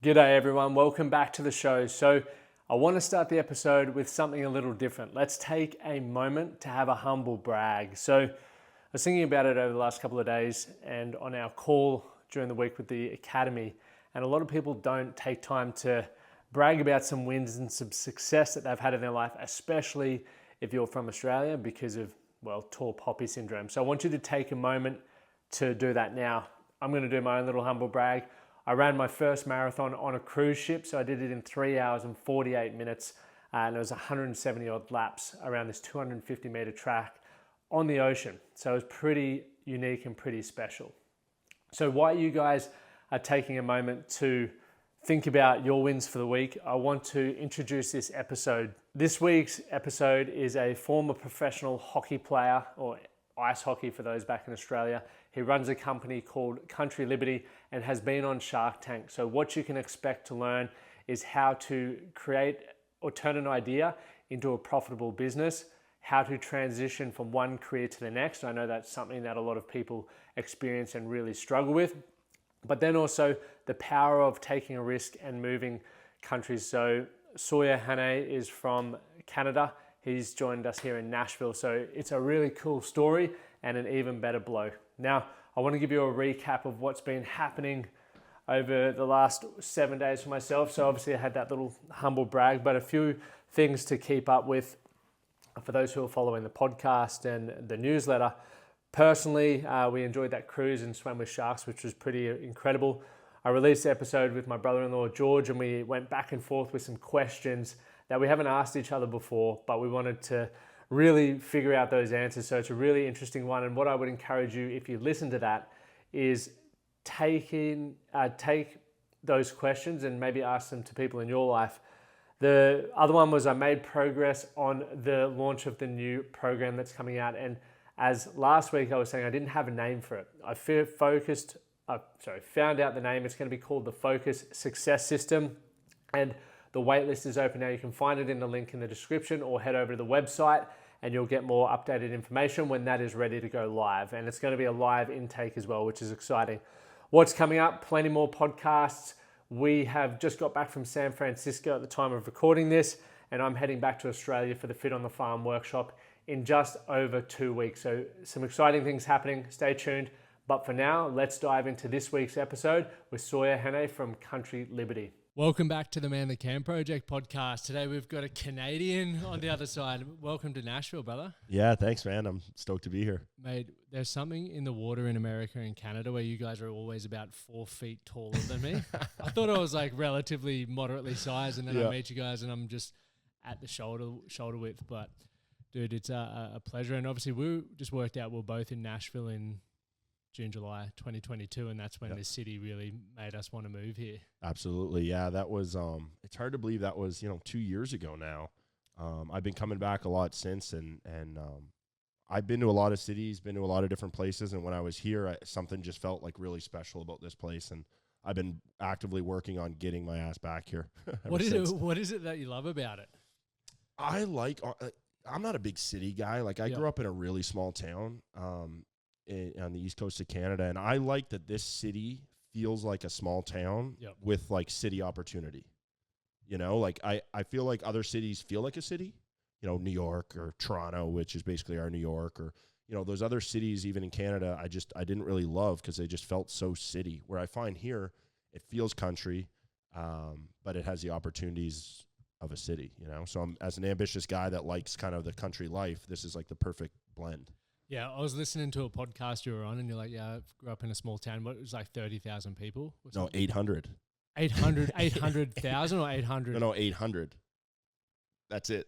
G'day everyone, welcome back to the show. So I want to start the episode with something a little different. Let's take a moment to have a humble brag. So I was thinking about it over the last couple of days and on our call during the week with the Academy, and a lot of people don't take time to brag about some wins and some success that they've had in their life, especially if you're from Australia because of, tall poppy syndrome. So I want you to take a moment to do that now. I'm going to do my own little humble brag. I ran my first marathon on a cruise ship, so I did it in 3 hours and 48 minutes, and it was 170 odd laps around this 250 meter track on the ocean. So it was pretty unique and pretty special. So while you guys are taking a moment to think about your wins for the week, I want to introduce this episode. This week's episode is a former professional hockey player, or ice hockey for those back in Australia. He runs a company called Country Liberty and has been on Shark Tank. So what you can expect to learn is how to create or turn an idea into a profitable business, how to transition from one career to the next. I know that's something that a lot of people experience and really struggle with, but then also the power of taking a risk and moving countries. So Sawyer Hannay is from Canada. He's joined us here in Nashville. So it's a really cool story and an even better blow. Now, I want to give you a recap of what's been happening over the last 7 days for myself. So obviously I had that little humble brag, but a few things to keep up with for those who are following the podcast and the newsletter. Personally, we enjoyed that cruise and swam with sharks, which was pretty incredible. I released the episode with my brother-in-law, George, and we went back and forth with some questions that we haven't asked each other before, but we wanted to really figure out those answers. So it's a really interesting one. And what I would encourage you, if you listen to that, is take those questions and maybe ask them to people in your life. The other one was I made progress on the launch of the new program that's coming out. And as last week I was saying, I didn't have a name for it. I found out the name. It's going to be called the Focus Success System. And the waitlist is open now. You can find it in the link in the description or head over to the website and you'll get more updated information when that is ready to go live. And it's going to be a live intake as well, which is exciting. What's coming up? Plenty more podcasts. We have just got back from San Francisco at the time of recording this, and I'm heading back to Australia for the Fit on the Farm workshop in just over 2 weeks. So some exciting things happening. Stay tuned. But for now, let's dive into this week's episode with Sawyer Hannay from Country Liberty. Welcome back to the Man the Can Project podcast. Today we've got a Canadian on the other side. Welcome to Nashville, brother. Yeah, thanks, man. I'm stoked to be here. Mate, there's something in the water in America and Canada where you guys are always about 4 feet taller than me. I thought I was like relatively moderately sized, and then I meet you guys and I'm just at the shoulder width. But dude, it's a pleasure. And obviously we just worked out we're both in Nashville in June, July 2022, and that's when the city really made us want to move here. Absolutely. Yeah, that was it's hard to believe that was 2 years ago now. I've been coming back a lot since, and I've been to a lot of cities, been to a lot of different places, and when I was here, something just felt like really special about this place, and I've been actively working on getting my ass back here. What is it that you love about it? I'm not a big city guy. Like I grew up in a really small town on the east coast of Canada, and I like that this city feels like a small town with like city opportunity. Like I feel like other cities feel like a city, New York or Toronto, which is basically our New York, or those other cities even in Canada I didn't really love because they just felt so city. Where I find here it feels country, but it has the opportunities of a city, so I'm, as an ambitious guy that likes kind of the country life, this is like the perfect blend. Yeah, I was listening to a podcast you were on, and you're like, I grew up in a small town. What, it was like 30,000 people? No, 800. 800,000 or 800? No, 800. That's it.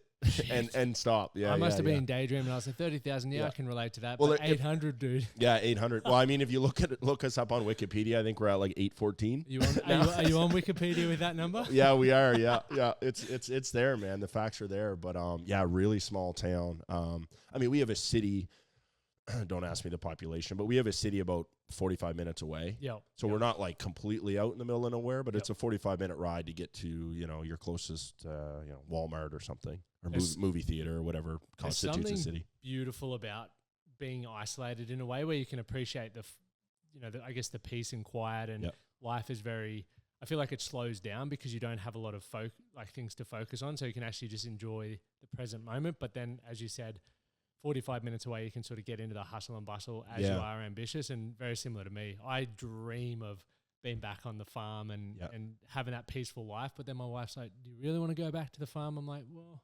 and stop. Yeah, I must have been daydreaming. I was like 30,000. Yeah, I can relate to that. Well, but 800, dude. Yeah, 800. Well, I mean, if you look us up on Wikipedia, I think we're at like 814. Are you on Wikipedia with that number? Yeah, we are. Yeah. It's there, man. The facts are there. But really small town. I mean, we have a city. Don't ask me the population, but we have a city about 45 minutes away. So we're not like completely out in the middle of nowhere, but it's a 45-minute ride to get to, your closest, Walmart or something, or movie theater or whatever constitutes a city. Beautiful about being isolated in a way where you can appreciate I guess the peace and quiet, and life is very I feel like it slows down because you don't have a lot of things to focus on. So you can actually just enjoy the present moment. But then, as you said, 45 minutes away, you can sort of get into the hustle and bustle as you are ambitious. And very similar to me, I dream of being back on the farm and having that peaceful life. But then my wife's like, do you really want to go back to the farm? I'm like, well,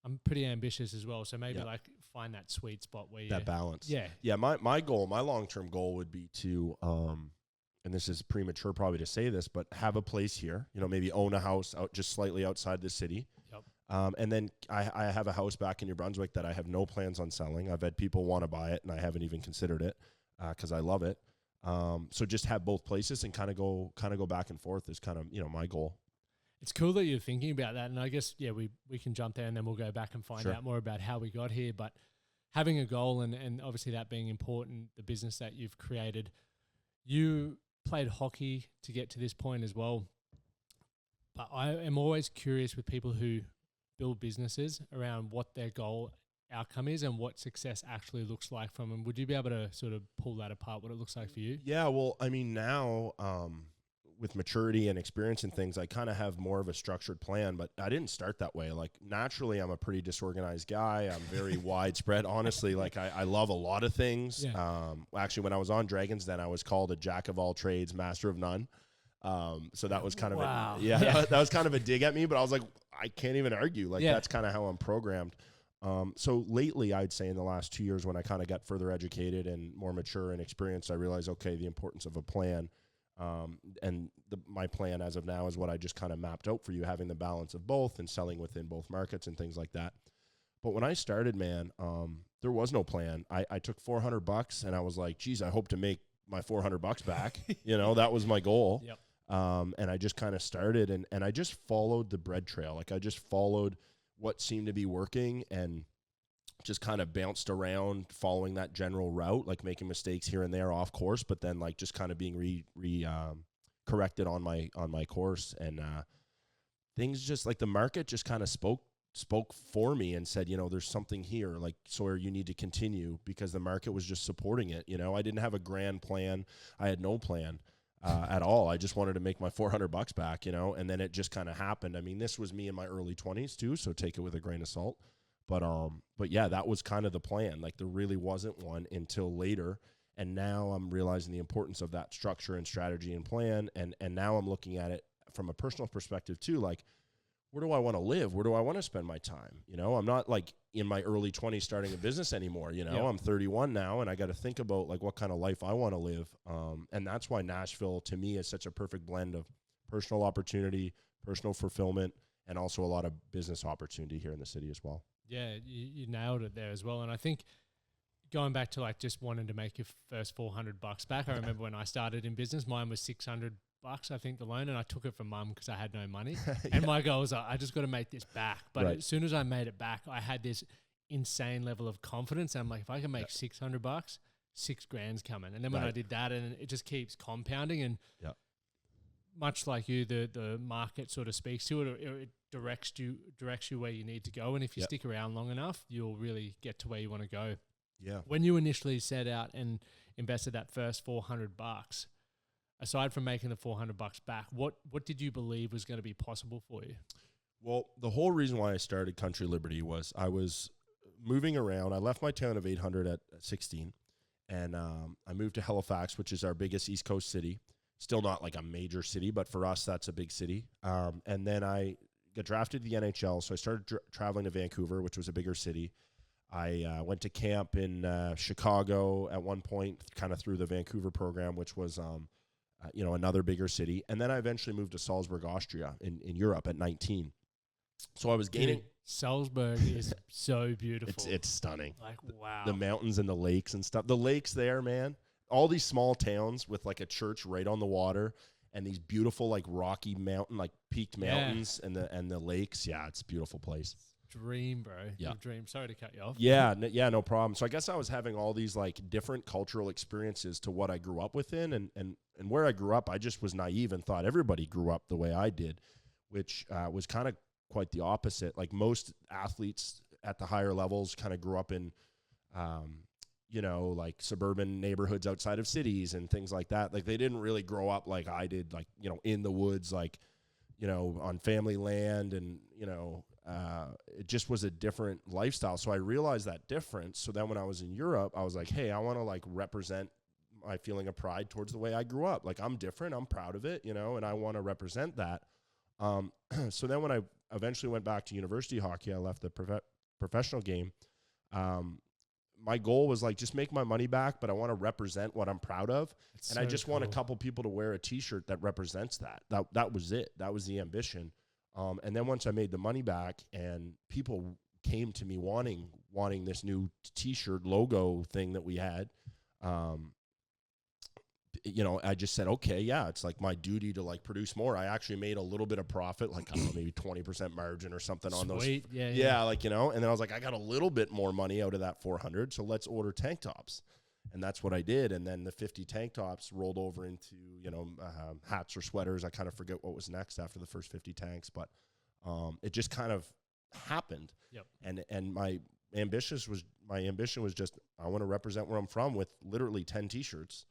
I'm pretty ambitious as well. So maybe like find that sweet spot where that balance. Yeah. Yeah. My goal, my long-term goal would be to, and this is premature probably to say this, but have a place here, you know, maybe own a house out just slightly outside the city. Yep. And then I have a house back in New Brunswick that I have no plans on selling. I've had people want to buy it and I haven't even considered it because I love it. So just have both places and kind of go back and forth is kind of, you know, my goal. It's cool that you're thinking about that. And I guess, we can jump there and then we'll go back and find out more about how we got here. But having a goal and obviously that being important, the business that you've created, you played hockey to get to this point as well. But I am always curious with people who build businesses around what their goal outcome is and what success actually looks like from them. Would you be able to sort of pull that apart, what it looks like for you? Yeah, well, I mean, now with maturity and experience and things, I kind of have more of a structured plan, but I didn't start that way. Like naturally, I'm a pretty disorganized guy. I'm very widespread, honestly. Like I love a lot of things. Yeah. Actually, when I was on Dragons Den, I was called a jack of all trades, master of none. So that was kind of that was kind of a dig at me, but I was like, I can't even argue. Like that's kind of how I'm programmed. So lately, I'd say in the last 2 years, when I kind of got further educated and more mature and experienced, I realized, okay, the importance of a plan. And my plan as of now is what I just kind of mapped out for you, having the balance of both and selling within both markets and things like that. But when I started, man, there was no plan. I took $400 and I was like, geez, I hope to make my $400 back. You know, that was my goal. Yep. And I just kind of started and I just followed the bread trail. Like I just followed what seemed to be working and just kind of bounced around following that general route, like making mistakes here and there off course, but then like just kind of being corrected on my course. And things just like the market just kind of spoke for me and said, you know, there's something here, like Sawyer, you need to continue, because the market was just supporting it. You know, I didn't have a grand plan. I had no plan at all. I just wanted to make my $400 back, you know, and then it just kind of happened. I mean, this was me in my early 20s too, so take it with a grain of salt. But yeah, that was kind of the plan. Like there really wasn't one until later. And now I'm realizing the importance of that structure and strategy and plan. And now I'm looking at it from a personal perspective too. Like, where do I want to live? Where do I want to spend my time? You know, I'm not like in my early 20s starting a business anymore. You know, I'm 31 now and I got to think about like what kind of life I want to live. And that's why Nashville to me is such a perfect blend of personal opportunity, personal fulfillment, and also a lot of business opportunity here in the city as well. Yeah, you nailed it there as well. And I think going back to like just wanting to make your first $400 back, I remember when I started in business, mine was $600, I think, the loan, and I took it from mum because I had no money. And my goal was I just got to make this back. But as soon as I made it back, I had this insane level of confidence. And I'm like, if I can make $600, $6,000's coming. And then when I did that, and it just keeps compounding, and much like you, the market sort of speaks to it, or it directs you where you need to go. And if you stick around long enough, you'll really get to where you want to go. Yeah. When you initially set out and invested that first $400, aside from making the $400 back, what did you believe was going to be possible for you? Well, the whole reason why I started Country Liberty was I was moving around. I left my town of 800 at 16, and I moved to Halifax, which is our biggest East Coast city. Still not like a major city, but for us, that's a big city. And then I got drafted to the NHL, so I started traveling to Vancouver, which was a bigger city. I went to camp in Chicago at one point, kind of through the Vancouver program, which was another bigger city. And then I eventually moved to Salzburg, Austria in Europe at 19. So I was gaining. Dude, Salzburg is so beautiful. It's stunning. Like, wow. The mountains and the lakes and stuff. The lakes there, man. All these small towns with like a church right on the water and these beautiful like rocky mountain, like peaked mountains and the lakes. Yeah, it's a beautiful place. Dream, bro. Yeah. Dream. Sorry to cut you off. Yeah, no problem. So I guess I was having all these like different cultural experiences to what I grew up within, and where I grew up, I just was naive and thought everybody grew up the way I did, which was kind of quite the opposite. Like most athletes at the higher levels kind of grew up in you know, like suburban neighborhoods outside of cities and things like that. Like they didn't really grow up like I did, like, you know, in the woods, like, you know, on family land, and, you know, it just was a different lifestyle. So I realized that difference. So then when I was in Europe, I was like, hey, I want to like represent my feeling of pride towards the way I grew up. Like I'm different, I'm proud of it, you know, and I want to represent that. So then when I eventually went back to university hockey, I left the professional game. My goal was like, just make my money back, but I want to represent what I'm proud of. And I just want a couple people to wear a t-shirt that represents that. That was it. That was the ambition. And then once I made the money back and people came to me wanting this new t-shirt logo thing that we had, you know, I just said, okay, yeah, it's like my duty to like produce more. I actually made a little bit of profit, like, I don't know, maybe 20% margin or something on those. Yeah. Like, you know, and then I was like, I got a little bit more money out of that 400. So let's order tank tops. And that's what I did. And then the 50 tank tops rolled over into, you know, hats or sweaters. I kind of forget what was next after the first 50 tanks, but it just kind of happened. Yep. And my ambition was just, I want to represent where I'm from with literally 10 t-shirts.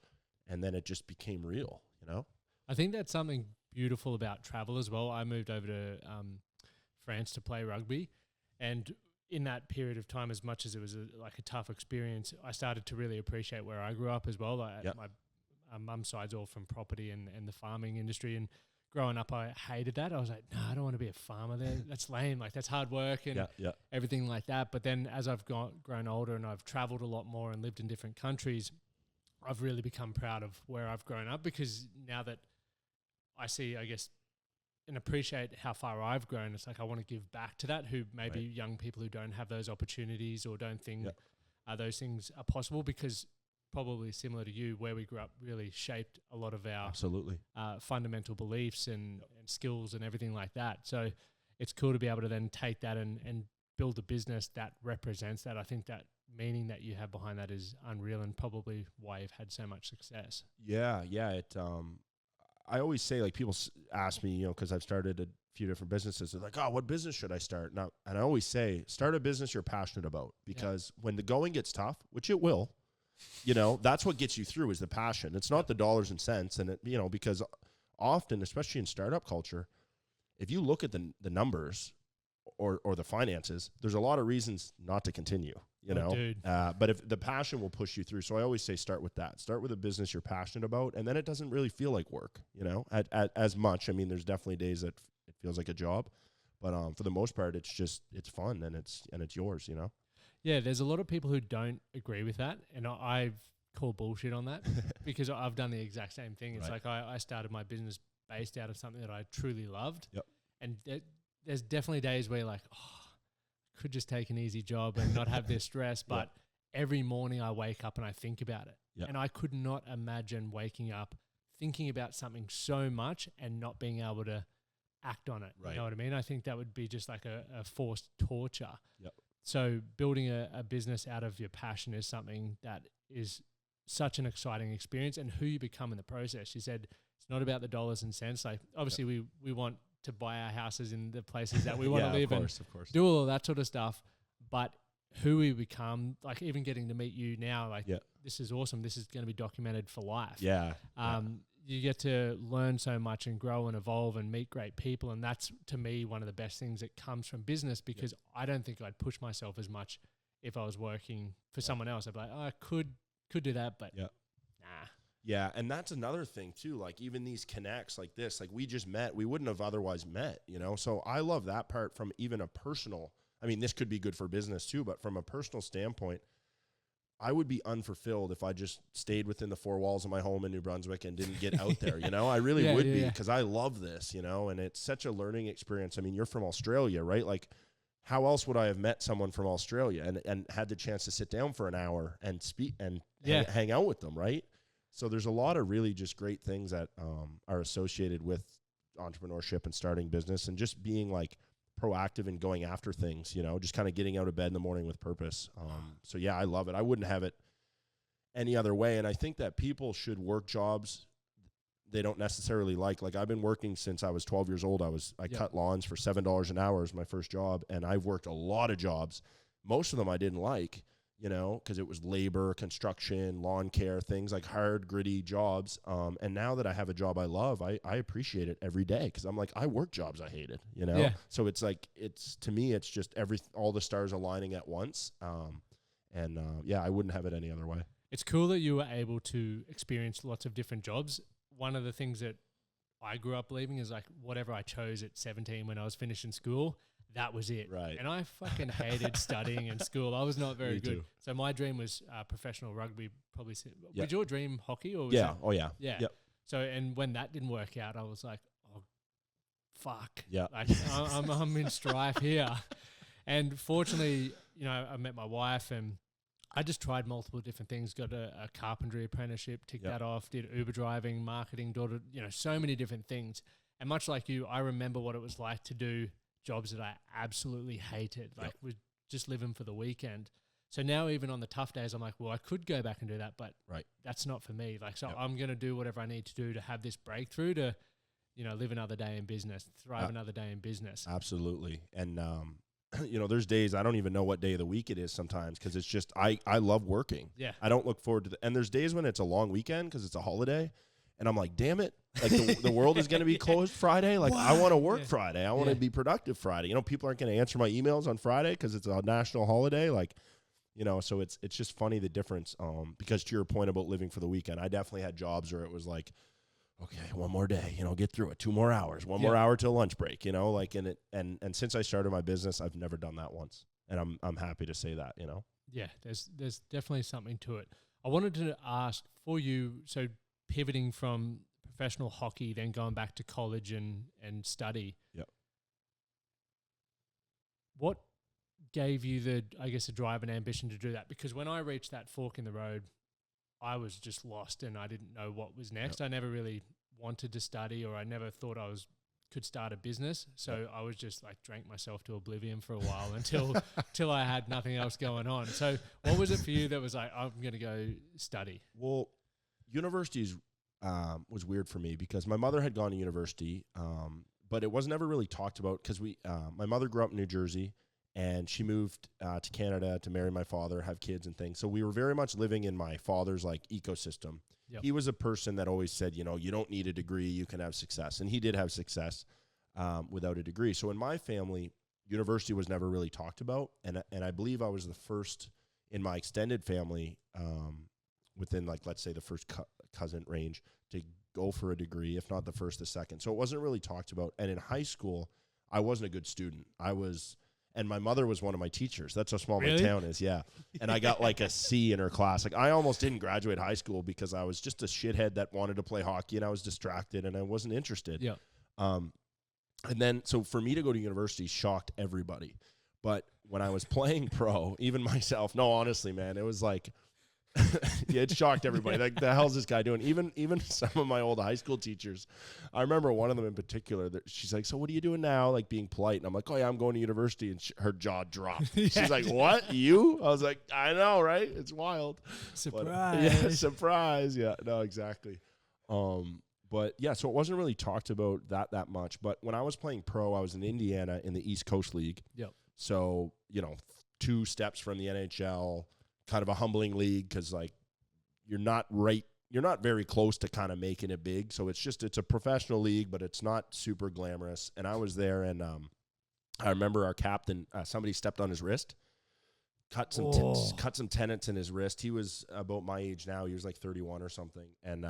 And then it just became real, you know? I think that's something beautiful about travel as well. I moved over to France to play rugby. And in that period of time, as much as it was like a tough experience, I started to really appreciate where I grew up as well. Like my mum's side's all from property and the farming industry. And growing up, I hated that. I was like, no, I don't want to be a farmer there. That's lame. Like, that's hard work and everything like that. But then as I've grown older and I've traveled a lot more and lived in different countries, I've really become proud of where I've grown up, because now that I see, I guess, and appreciate how far I've grown, it's like I want to give back to that, who maybe young people who don't have those opportunities or don't think those things are possible, because probably similar to you, where we grew up really shaped a lot of our fundamental beliefs and skills and everything like that. So it's cool to be able to then take that and build a business that represents that. I think that meaning that you have behind that is unreal, and probably why you've had so much success. Yeah. It, I always say, like, people ask me, you know, cause I've started a few different businesses. They're like, oh, what business should I start? Now, and I always say, start a business you're passionate about, because when the going gets tough, which it will, you know, that's what gets you through, is the passion. It's not the dollars and cents. And it, you know, because often, especially in startup culture, if you look at the numbers or the finances, there's a lot of reasons not to continue. You know, but if the passion will push you through. So I always say, start with that. Start with a business you're passionate about, and then it doesn't really feel like work, you know, at as much. I mean, there's definitely days that it feels like a job, but for the most part, it's fun and it's yours, you know? Yeah. There's a lot of people who don't agree with that. And I've called bullshit on that because I've done the exact same thing. It's like I started my business based out of something that I truly loved. Yep. And there's definitely days where you're like, oh, could just take an easy job and not have this stress. But every morning I wake up and I think about it. Yep. And I could not imagine waking up thinking about something so much and not being able to act on it. Right. You know what I mean? I think that would be just like a forced torture. Yep. So building a business out of your passion is something that is such an exciting experience, and who you become in the process. You said it's not about the dollars and cents. Like, obviously we want to buy our houses in the places that we want to live and do all of that sort of stuff. But who we become, like even getting to meet you now, like this is awesome. This is going to be documented for life. You get to learn so much and grow and evolve and meet great people. And that's, to me, one of the best things that comes from business, because I don't think I'd push myself as much if I was working for someone else. I'd be like, oh, I could do that, but nah. Yeah, and that's another thing too. Like, even these connects like this, like we just met, we wouldn't have otherwise met, you know? So I love that part from even a personal, I mean, this could be good for business too, but from a personal standpoint, I would be unfulfilled if I just stayed within the four walls of my home in New Brunswick and didn't get out there, you know? I really would be, because I love this, you know? And it's such a learning experience. I mean, you're from Australia, right? Like, how else would I have met someone from Australia and had the chance to sit down for an hour and speak and hang out with them, right? So there's a lot of really just great things that are associated with entrepreneurship and starting business, and just being like proactive and going after things, you know, just kind of getting out of bed in the morning with purpose. So yeah, I love it. I wouldn't have it any other way. And I think that people should work jobs they don't necessarily like. Like, I've been working since I was 12 years old. I cut lawns for $7 an hour as my first job. And I've worked a lot of jobs. Most of them I didn't like, you know, because it was labor, construction, lawn care, things like hard, gritty jobs. And now that I have a job I love, I appreciate it every day, because I'm like, I work jobs I hated, you know? Yeah. So it's like, to me, it's just all the stars aligning at once. Yeah, I wouldn't have it any other way. It's cool that you were able to experience lots of different jobs. One of the things that I grew up believing is like, whatever I chose at 17 when I was finishing school, that was it. Right. And I fucking hated studying in school. I was not very good. Too. So my dream was professional rugby. Probably. Yep. Did your dream hockey or was Yeah. Oh yeah. Yeah. Yep. So, and when that didn't work out, I was like, oh, fuck. Yeah. Like I'm in strife here. And fortunately, you know, I met my wife and I just tried multiple different things. Got a carpentry apprenticeship, ticked that off, did Uber driving, marketing, so many different things. And much like you, I remember what it was like to do jobs that I absolutely hated, like was just living for the weekend. So now even on the tough days, I'm like, well, I could go back and do that, but that's not for me. Like, so I'm going to do whatever I need to do to have this breakthrough to, you know, live another day in business, thrive another day in business. Absolutely. And, you know, there's days I don't even know what day of the week it is sometimes, because it's just, I love working. Yeah. I don't look forward to and there's days when it's a long weekend because it's a holiday. And I'm like, damn it. Like the world is going to be closed Friday. Like I want to work Friday. I want to be productive Friday. You know, people aren't going to answer my emails on Friday because it's a national holiday. Like, you know, so it's just funny the difference. Because to your point about living for the weekend, I definitely had jobs where it was like, okay, one more day, you know, get through it, 2 more hours, one more hour till lunch break, you know, like, and since I started my business, I've never done that once. And I'm happy to say that, you know? Yeah, there's definitely something to it. I wanted to ask for you, so pivoting from professional hockey, then going back to college and study. Yep. What gave you the drive and ambition to do that? Because when I reached that fork in the road, I was just lost and I didn't know what was next. I never really wanted to study, or I never thought I could start a business. So I was just like drank myself to oblivion for a while until I had nothing else going on. So what was it for you that was like, I'm going to go study? Well, universities was weird for me because my mother had gone to university, but it was never really talked about because my mother grew up in New Jersey and she moved to Canada to marry my father, have kids and things. So we were very much living in my father's like ecosystem. Yep. He was a person that always said, you know, you don't need a degree, you can have success. And he did have success without a degree. So in my family, university was never really talked about. And I believe I was the first in my extended family within like, let's say the first cousin range to go for a degree, if not the first, the second. So it wasn't really talked about. And in high school, I wasn't a good student. And my mother was one of my teachers. That's how small my town is, yeah. And I got like a C in her class. Like I almost didn't graduate high school because I was just a shithead that wanted to play hockey and I was distracted and I wasn't interested. Yeah. And then, so for me to go to university shocked everybody. But when I was playing pro, even myself, no, honestly, man, it was like, it shocked everybody. Like, the hell's this guy doing? Even some of my old high school teachers, I remember one of them in particular. That she's like, "So what are you doing now?" Like being polite, and I'm like, "Oh yeah, I'm going to university." And her jaw dropped. She's like, "What? You?" I was like, "I know, right? It's wild." Surprise! Surprise! Yeah, no, exactly. But yeah, so it wasn't really talked about that much. But when I was playing pro, I was in Indiana in the East Coast League. Yep. So 2 steps from the NHL. Kind of a humbling league because like you're not very close to kind of making it big. So it's a professional league, but it's not super glamorous. And I was there, and I remember our captain, somebody stepped on his wrist, cut some tendons in his wrist. He was about my age now. He was like 31 or something, and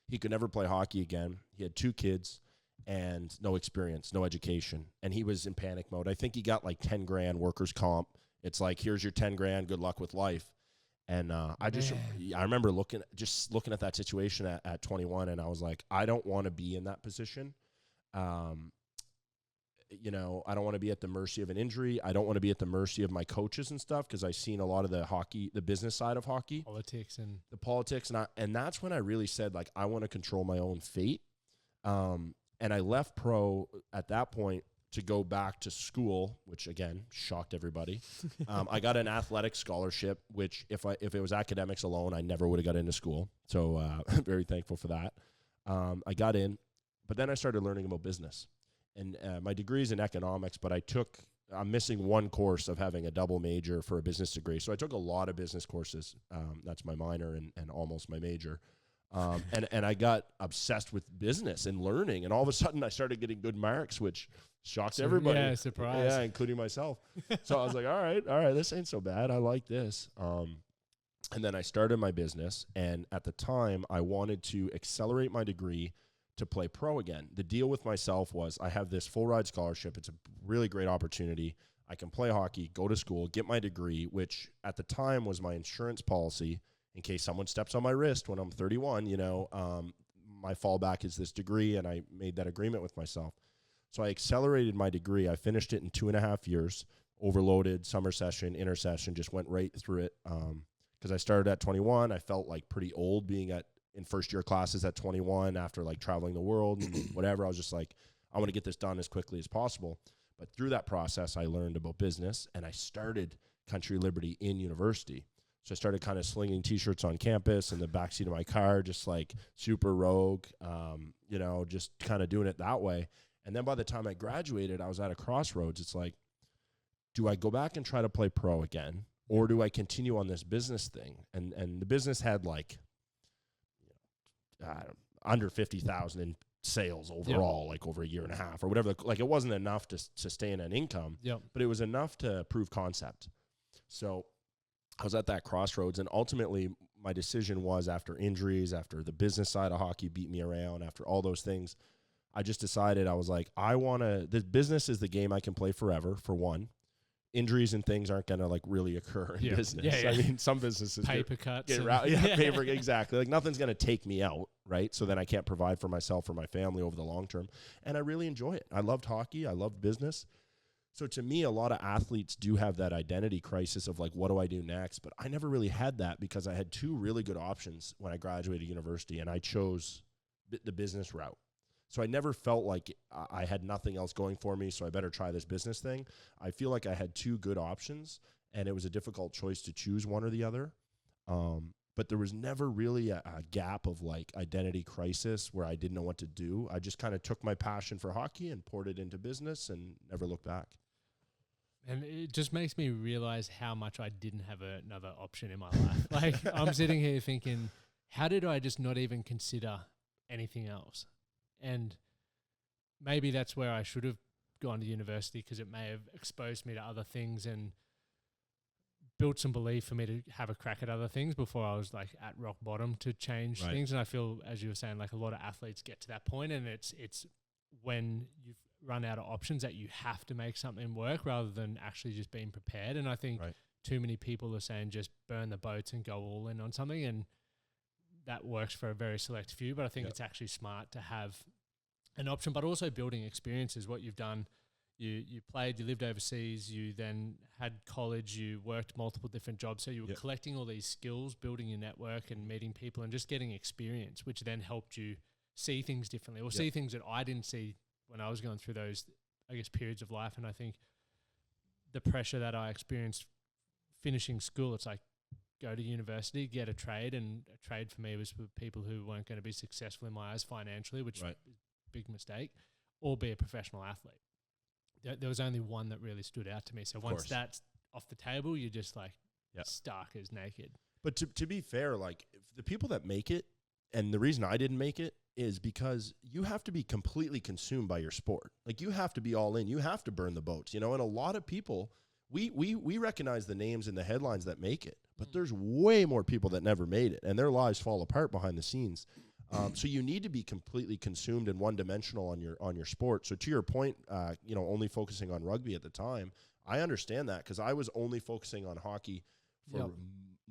he could never play hockey again. He had 2 kids and no experience, no education, and he was in panic mode. I think he got like 10 grand workers' comp. It's like, here's your 10 grand, good luck with life. And I remember looking at that situation at 21, and I was like, I don't want to be in that position. I don't want to be at the mercy of an injury. I don't want to be at the mercy of my coaches and stuff, because I've seen a lot of the business side of hockey, politics, and that's when I really said, like, I want to control my own fate. And I left pro at that point to go back to school, which again shocked everybody. I got an athletic scholarship, which if it was academics alone, I never would have got into school. So very thankful for that. I got in, but then I started learning about business, and my degree is in economics, but I took I'm missing one course of having a double major for a business degree. So I took a lot of business courses. That's my minor and almost my major. And I got obsessed with business and learning. And all of a sudden I started getting good marks, which shocked everybody. Yeah, surprise. Yeah, including myself. So I was like, all right, this ain't so bad. I like this. And then I started my business. And at the time I wanted to accelerate my degree to play pro again. The deal with myself was I have this full ride scholarship. It's a really great opportunity. I can play hockey, go to school, get my degree, which at the time was my insurance policy in case someone steps on my wrist when I'm 31, my fallback is this degree, and I made that agreement with myself. So I accelerated my degree. I finished it in 2.5 years, overloaded summer session, intersession, just went right through it. Because I started at 21. I felt like pretty old being in first year classes at 21 after like traveling the world and whatever. I was just like, I want to get this done as quickly as possible. But through that process, I learned about business, and I started Country Liberty in university. So I started kind of slinging T-shirts on campus in the backseat of my car, just like super rogue, just kind of doing it that way. And then by the time I graduated, I was at a crossroads. It's like, do I go back and try to play pro again, or do I continue on this business thing? And the business had like under 50,000 in sales overall, like over a year and a half or whatever. Like it wasn't enough to sustain an income, but it was enough to prove concept. So I was at that crossroads, and ultimately my decision was, after injuries, after the business side of hockey beat me around, after all those things, I just decided, I was like, this business is the game I can play forever, for one. Injuries and things aren't going to like really occur in business. I mean, some businesses paper cuts. Paper, exactly. Like nothing's going to take me out, right? So then I can't provide for myself or my family over the long term. And I really enjoy it. I loved hockey. I loved business. So to me, a lot of athletes do have that identity crisis of like, what do I do next? But I never really had that, because I had two really good options when I graduated university, and I chose the business route. So I never felt like I had nothing else going for me, so I better try this business thing. I feel like I had two good options, and it was a difficult choice to choose one or the other. But there was never really a gap of like identity crisis where I didn't know what to do. I just kind of took my passion for hockey and poured it into business and never looked back. And it just makes me realize how much I didn't have another option in my life. Like I'm sitting here thinking, how did I just not even consider anything else? And maybe that's where I should have gone to university, because it may have exposed me to other things and built some belief for me to have a crack at other things before I was like at rock bottom to change things. And I feel, as you were saying, like a lot of athletes get to that point, and it's when you've run out of options that you have to make something work rather than actually just being prepared. And I think too many people are saying just burn the boats and go all in on something, and that works for a very select few. But I think it's actually smart to have an option, but also building experiences. What you've done, you played, you lived overseas, you then had college, you worked multiple different jobs. So you were collecting all these skills, building your network and meeting people and just getting experience, which then helped you see things differently, or see things that I didn't see when I was going through those, I guess, periods of life. And I think the pressure that I experienced finishing school, it's like, go to university, get a trade. And a trade for me was for people who weren't going to be successful in my eyes financially, which is a big mistake, or be a professional athlete. There was only one that really stood out to me. So once that's off the table, you're just like stark as naked. But to be fair, like the people that make it, and the reason I didn't make it is because you have to be completely consumed by your sport. Like you have to be all in. You have to burn the boats, and a lot of people, we recognize the names and the headlines that make it, but there's way more people that never made it, and their lives fall apart behind the scenes. So you need to be completely consumed and one-dimensional on your sport. So to your point, only focusing on rugby at the time, I understand that, because I was only focusing on hockey for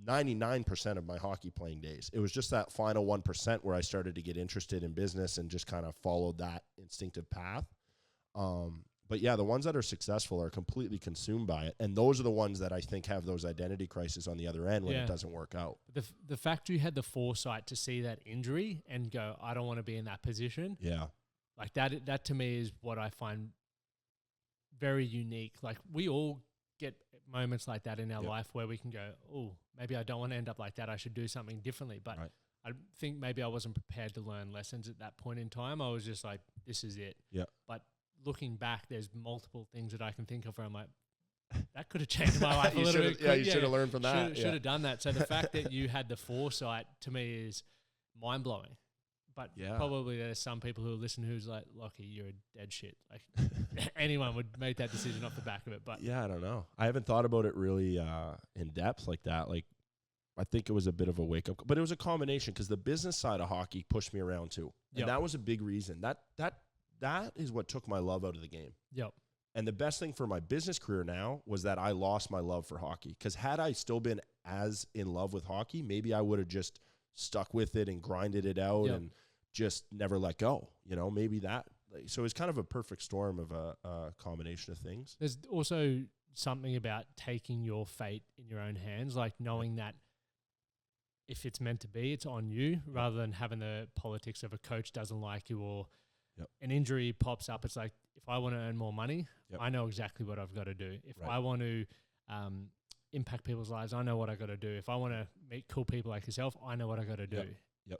99% of my hockey playing days. It was just that final 1% where I started to get interested in business and just kind of followed that instinctive path. But yeah, the ones that are successful are completely consumed by it. And those are the ones that I think have those identity crises on the other end when it doesn't work out. The fact you had the foresight to see that injury and go, I don't want to be in that position. Yeah. Like that to me is what I find very unique. Like we all get moments like that in our life where we can go, oh, maybe I don't want to end up like that. I should do something differently. But I think maybe I wasn't prepared to learn lessons at that point in time. I was just like, this is it. Yeah. But looking back, there's multiple things that I can think of where I'm like, that could have changed my life a little bit. Yeah, you should have learned from that. Should have done that. So the fact that you had the foresight to me is mind blowing. But probably there's some people who listen who's like, Lockie, you're a dead shit. Like anyone would make that decision off the back of it. But yeah, I don't know. I haven't thought about it really in depth like that. Like, I think it was a bit of a wake up, but it was a combination because the business side of hockey pushed me around too, and that was a big reason. That is what took my love out of the game. Yep. And the best thing for my business career now was that I lost my love for hockey. Because had I still been as in love with hockey, maybe I would have just stuck with it and grinded it out and just never let go. You know, maybe that. So it's kind of a perfect storm of a combination of things. There's also something about taking your fate in your own hands, like knowing that if it's meant to be, it's on you, rather than having the politics of a coach doesn't like you or an injury pops up. It's like, if I want to earn more money, I know exactly what I've got to do. If I want to impact people's lives, I know what I got to do. If I want to meet cool people like yourself, I know what I got to do.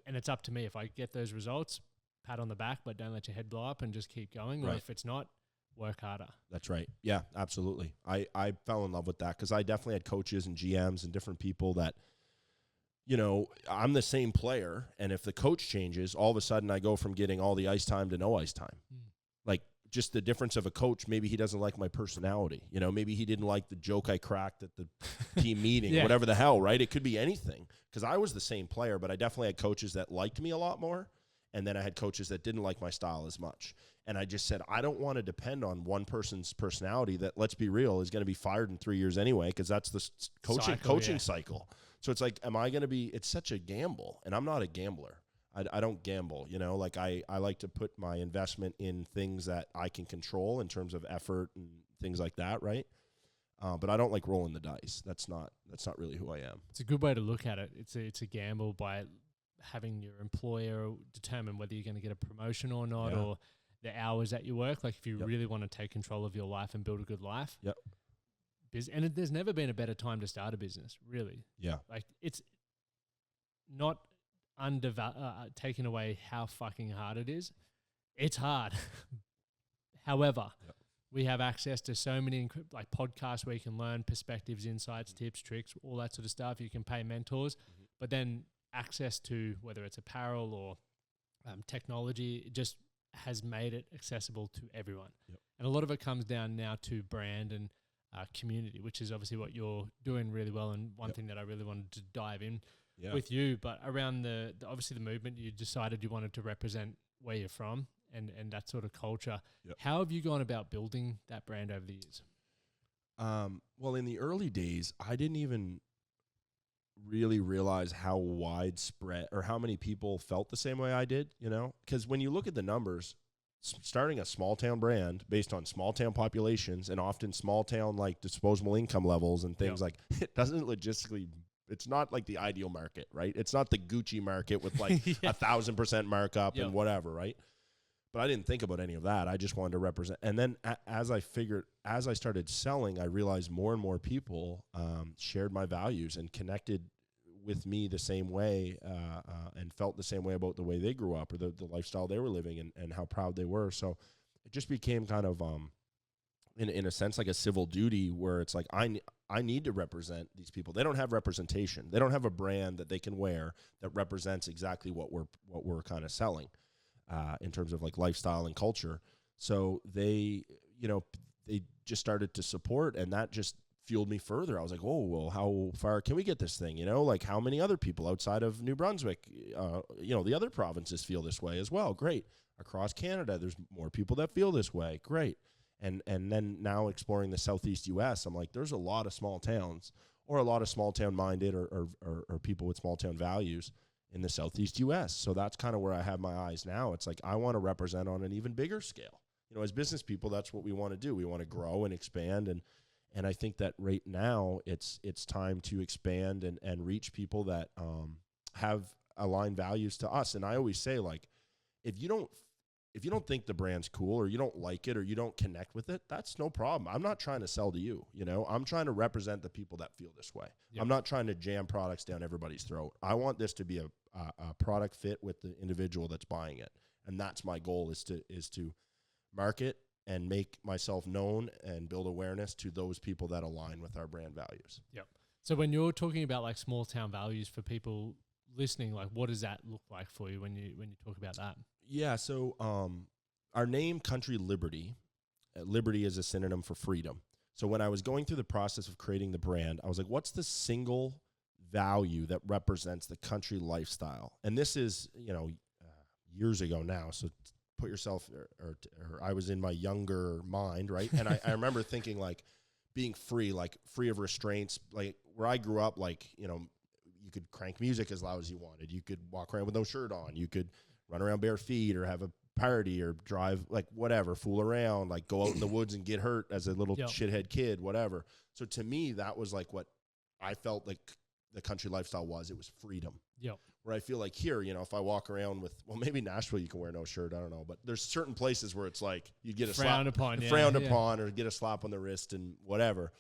And it's up to me. If I get those results, pat on the back, but don't let your head blow up and just keep going. Or if it's not, work harder. That's right. Yeah, absolutely. I fell in love with that because I definitely had coaches and GMs and different people that, you know, I'm the same player. And if the coach changes, all of a sudden I go from getting all the ice time to no ice time. Like, just the difference of a coach, maybe he doesn't like my personality. You know, maybe he didn't like the joke I cracked at the team meeting, whatever the hell, right? It could be anything because I was the same player, but I definitely had coaches that liked me a lot more. And then I had coaches that didn't like my style as much. And I just said, I don't want to depend on one person's personality that, let's be real, is going to be fired in 3 years anyway, because that's the coaching cycle. So it's like, am I going to be, it's such a gamble. And I'm not a gambler. I don't gamble, you know, like I like to put my investment in things that I can control in terms of effort and things like that, right? But I don't like rolling the dice. That's not really who I am. It's a good way to look at it. It's a gamble by having your employer determine whether you're going to get a promotion or not, or the hours that you work. Like if you really want to take control of your life and build a good life. And there's never been a better time to start a business, really. Like it's not taking away how fucking hard it is. It's hard. However, we have access to so many like podcasts where you can learn perspectives, insights, tips, tricks, all that sort of stuff. You can pay mentors, but then access to whether it's apparel or technology, it just has made it accessible to everyone. And a lot of it comes down now to brand and community, which is obviously what you're doing really well. And one thing that I really wanted to dive in with you, but around the obviously the movement, you decided you wanted to represent where you're from and that sort of culture. How have you gone about building that brand over the years? Well, in the early days, I didn't even really realize how widespread or how many people felt the same way I did, you know, because when you look at the numbers, starting a small town brand based on small town populations and often small town like disposable income levels and things like it doesn't logistically, it's not like the ideal market, right? It's not the Gucci market with like 1,000% markup and whatever, right? But I didn't think about any of that. I just wanted to represent. And then as I started selling, I realized more and more people shared my values and connected with me the same way and felt the same way about the way they grew up or the lifestyle they were living and how proud they were. So it just became kind of, in a sense, like a civil duty where it's like, I need to represent these people. They don't have representation. They don't have a brand that they can wear that represents exactly what we're kind of selling. In terms of like lifestyle and culture. So they just started to support and that just fueled me further. I was like, oh, well, how far can we get this thing? You know, like how many other people outside of New Brunswick, the other provinces feel this way as well. Great. Across Canada, there's more people that feel this way. Great. And then now exploring the Southeast US, I'm like, there's a lot of small towns or a lot of small town minded or people with small town values in the Southeast US. So that's kind of where I have my eyes now. It's like, I want to represent on an even bigger scale. You know, as business people, that's what we want to do. We want to grow and expand. And I think that right now it's time to expand and reach people that have aligned values to us. And I always say, like, if you don't think the brand's cool or you don't like it or you don't connect with it, that's no problem. I'm not trying to sell to you, you know. I'm trying to represent the people that feel this way. I'm not trying to jam products down everybody's throat. I want this to be a product fit with the individual that's buying it. And that's my goal is to market and make myself known and build awareness to those people that align with our brand values. Yep. So when you're talking about like small town values for people listening, like what does that look like for you when you talk about that? Yeah. So our name, Country Liberty, liberty is a synonym for freedom. So when I was going through the process of creating the brand, I was like, what's the single value that represents the country lifestyle? And this is, years ago now. So put yourself, or I was in my younger mind, right? And I remember thinking like being free, like free of restraints, like where I grew up, like, you could crank music as loud as you wanted. You could walk around with no shirt on. You could run around bare feet or have a party or drive, like whatever, fool around, like go out in the woods and get hurt as a little shithead kid, whatever. So to me, that was like what I felt like the country lifestyle was. It was freedom. Yep. Where I feel like here, if I walk around with, well, maybe Nashville you can wear no shirt, I don't know, but there's certain places where it's like you get a frowned upon or get a slap on the wrist and whatever.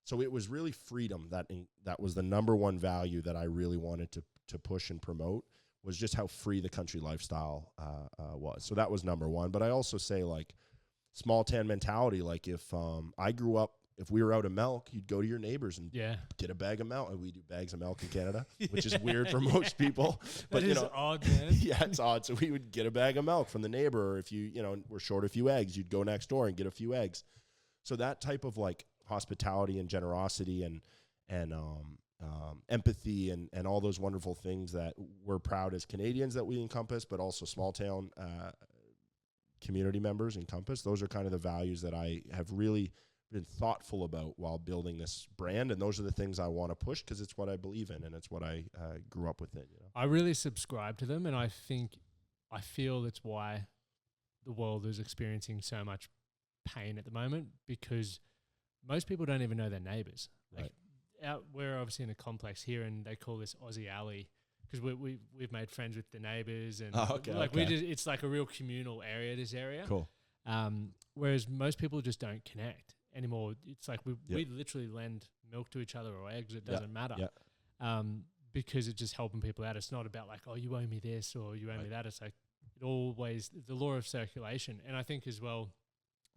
So it was really freedom that was the number one value that I really wanted to push and promote, was just how free the country lifestyle was. So that was number one. But I also say like small town mentality. Like if I grew up, if we were out of milk, you'd go to your neighbors and get a bag of milk. And we do bags of milk in Canada, which is weird for most people. But that is odd, man. Yeah, it's odd. So we would get a bag of milk from the neighbor, or if we're short a few eggs, you'd go next door and get a few eggs. So that type of like hospitality and generosity and empathy and all those wonderful things that we're proud as Canadians that we encompass, but also small town community members encompass. Those are kind of the values that I have really been thoughtful about while building this brand. And those are the things I want to push because it's what I believe in and it's what I grew up within. I really subscribe to them, and I feel it's why the world is experiencing so much pain at the moment, because most people don't even know their neighbors. Right. We're obviously in a complex here, and they call this Aussie Alley because we've made friends with the neighbors, and it's like a real communal area. This area, cool. Whereas most people just don't connect anymore. It's like we literally lend milk to each other or eggs. It doesn't matter, because it's just helping people out. It's not about like, oh, you owe me this or you owe me that. It's like it always the law of circulation. And I think as well,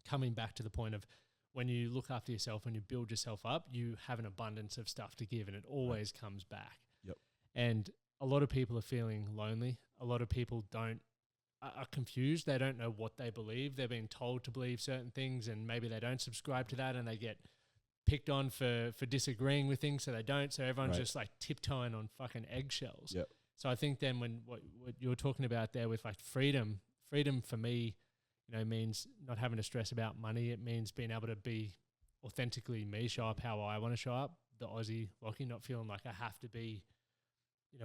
coming back to the point of, when you look after yourself, when you build yourself up, you have an abundance of stuff to give, and it always comes back. Yep. And a lot of people are feeling lonely. A lot of people are confused. They don't know what they believe. They're being told to believe certain things, and maybe they don't subscribe to that, and they get picked on for disagreeing with things, so they don't. So everyone's just like tiptoeing on fucking eggshells. Yep. So I think then when what you were talking about there with like freedom for me, means not having to stress about money. It means being able to be authentically me, show up how I want to show up, the Aussie Lachie, not feeling like I have to be,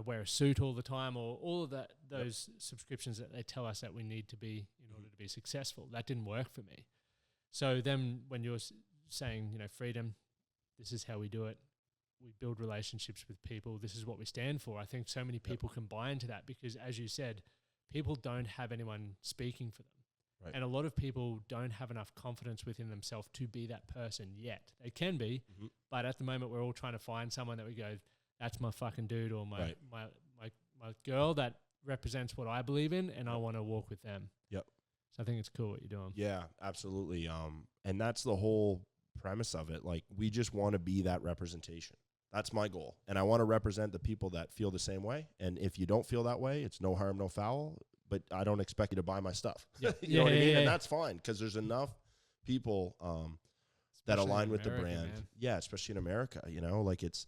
wear a suit all the time, or all of those subscriptions that they tell us that we need to be in order to be successful. That didn't work for me. So then when you're saying, freedom, this is how we do it. We build relationships with people. This is what we stand for. I think so many people can buy into that because, as you said, people don't have anyone speaking for them. Right. And a lot of people don't have enough confidence within themselves to be that person yet. They can be, but at the moment we're all trying to find someone that we go, that's my fucking dude, or my girl that represents what I believe in, and I want to walk with them. Yep. So I think it's cool what you're doing. Yeah, absolutely. And that's the whole premise of it. Like, we just want to be that representation. That's my goal. And I want to represent the people that feel the same way. And if you don't feel that way, it's no harm, no foul. But I don't expect you to buy my stuff. Yep. You know what I mean? And that's fine, because there's enough people that align with America, the brand. Man. Yeah, especially in America. Like it's